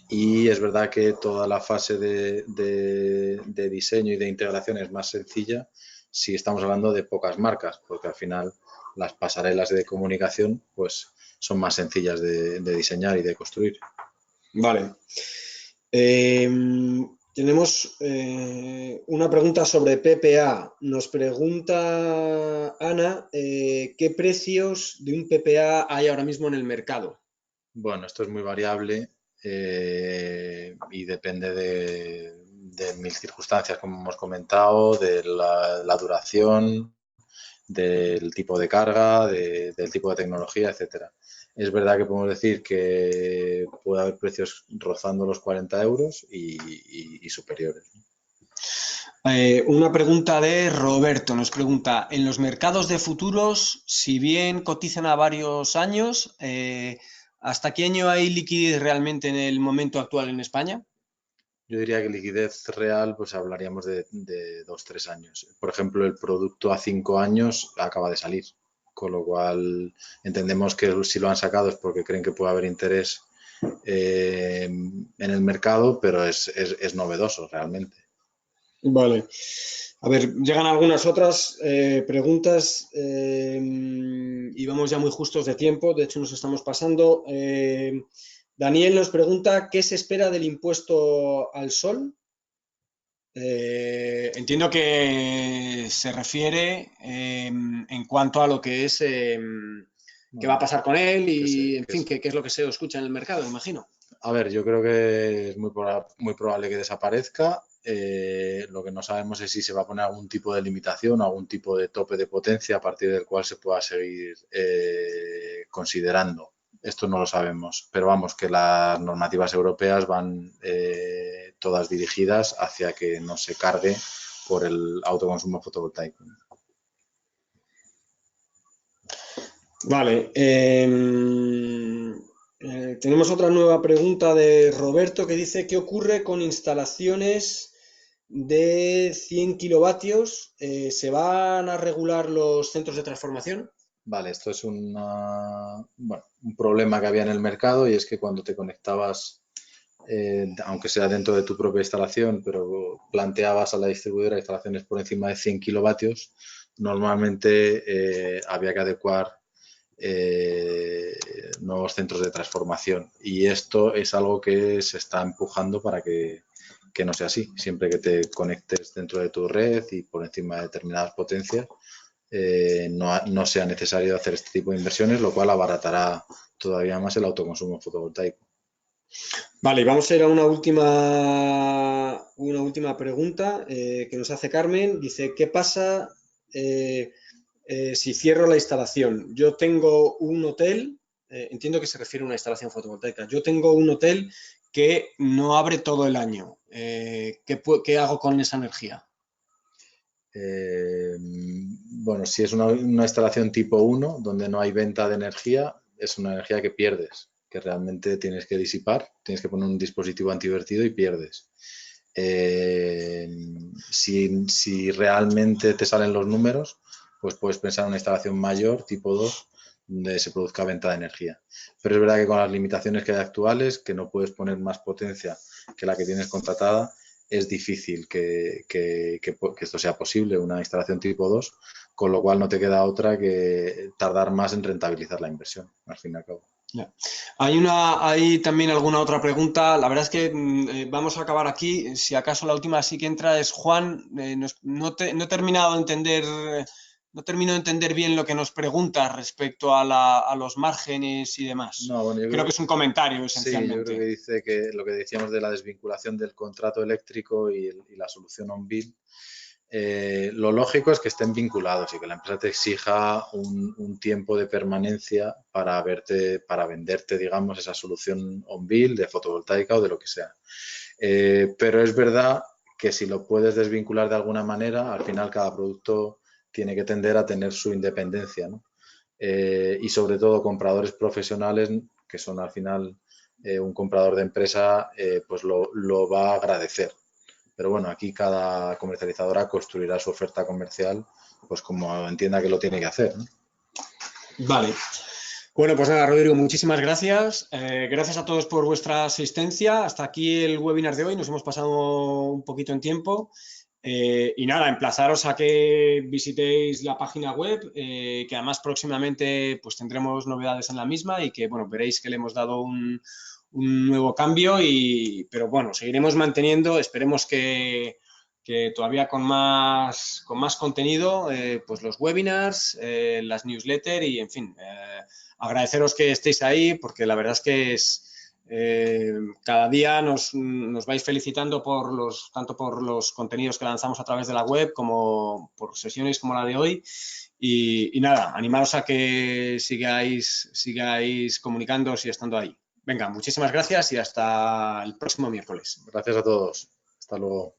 y es verdad que toda la fase de diseño y de integración es más sencilla si estamos hablando de pocas marcas, porque al final las pasarelas de comunicación pues son más sencillas de diseñar y de construir. Vale. Tenemos una pregunta sobre PPA. Nos pregunta Ana, ¿qué precios de un PPA hay ahora mismo en el mercado? Bueno, esto es muy variable y depende de mil circunstancias, como hemos comentado, de la duración, del tipo de carga, del tipo de tecnología, etcétera. Es verdad que podemos decir que puede haber precios rozando los 40 euros y superiores. Una pregunta de Roberto. Nos pregunta, en los mercados de futuros, si bien cotizan a varios años, ¿hasta qué año hay liquidez realmente en el momento actual en España? Yo diría que liquidez real, pues hablaríamos de 2, 3 años. Por ejemplo, el producto a 5 años acaba de salir, con lo cual entendemos que si lo han sacado es porque creen que puede haber interés en el mercado, pero es novedoso realmente. Vale. A ver, llegan algunas otras preguntas y vamos ya muy justos de tiempo, de hecho nos estamos pasando. Daniel nos pregunta, ¿qué se espera del impuesto al sol? Entiendo que se refiere en cuanto a lo que es qué va a Bueno, pasar con él que y, se, en que fin, se- qué es lo que se escucha en el mercado, imagino. A ver, yo creo que es muy probable que desaparezca. Lo que no sabemos es si se va a poner algún tipo de limitación, algún tipo de tope de potencia a partir del cual se pueda seguir considerando. Esto no lo sabemos, pero vamos, que las normativas europeas van todas dirigidas hacia que no se cargue por el autoconsumo fotovoltaico. Vale. Tenemos otra nueva pregunta de Roberto que dice, ¿qué ocurre con instalaciones de 100 kilovatios? ¿Se van a regular los centros de transformación? Vale, esto es bueno, un problema que había en el mercado y es que cuando te conectabas aunque sea dentro de tu propia instalación, pero planteabas a la distribuidora instalaciones por encima de 100 kilovatios, normalmente había que adecuar eh, nuevos centros de transformación. Y esto es algo que se está empujando para que no sea así. Siempre que te conectes dentro de tu red y por encima de determinadas potencias, no sea necesario hacer este tipo de inversiones, lo cual abaratará todavía más el autoconsumo fotovoltaico. Vale, vamos a ir a una última pregunta que nos hace Carmen. Dice, ¿qué pasa si cierro la instalación? Yo tengo un hotel, entiendo que se refiere a una instalación fotovoltaica. Yo tengo un hotel que no abre todo el año. ¿Qué hago con esa energía? Bueno, si es una instalación tipo 1, donde no hay venta de energía, es una energía que pierdes, que realmente tienes que disipar, tienes que poner un dispositivo antivertido y pierdes. Eh, si realmente te salen los números, pues puedes pensar en una instalación mayor, tipo 2, donde se produzca venta de energía. Pero es verdad que con las limitaciones que hay actuales, que no puedes poner más potencia que la que tienes contratada, es difícil que esto sea posible, una instalación tipo 2, con lo cual no te queda otra que tardar más en rentabilizar la inversión, al fin y al cabo. Ya. Hay también alguna otra pregunta. La verdad es que vamos a acabar aquí. Si acaso la última sí que entra es Juan. No he terminado de entender, no termino de entender bien lo que nos pregunta respecto a los márgenes y demás. No, bueno, yo Creo creo que que es un comentario sí, yo creo que esencialmente. dice que lo que decíamos de la desvinculación del contrato eléctrico y la solución on-bill, lo lógico es que estén vinculados y que la empresa te exija un tiempo de permanencia para venderte, digamos, esa solución on-bill de fotovoltaica o de lo que sea. Pero es verdad que si lo puedes desvincular de alguna manera, al final cada producto tiene que tender a tener su independencia, ¿no? Y sobre todo compradores profesionales, que son al final un comprador de empresa, pues lo va a agradecer. Pero bueno, aquí cada comercializadora construirá su oferta comercial pues como entienda que lo tiene que hacer, ¿no? Vale. Bueno, pues nada, Rodrigo, muchísimas gracias. Gracias a todos por vuestra asistencia. Hasta aquí el webinar de hoy. Nos hemos pasado un poquito en tiempo. Y nada, emplazaros a que visitéis la página web, que además próximamente pues tendremos novedades en la misma y que, bueno, veréis que le hemos dado un nuevo cambio, pero bueno, seguiremos manteniendo, esperemos que todavía con más contenido, pues los webinars, las newsletters y, en fin, agradeceros que estéis ahí porque la verdad es que cada día nos vais felicitando tanto por los contenidos que lanzamos a través de la web como por sesiones como la de hoy. Y nada, animaros a que sigáis comunicándoos y estando ahí. Venga, muchísimas gracias y hasta el próximo miércoles. Gracias a todos. Hasta luego.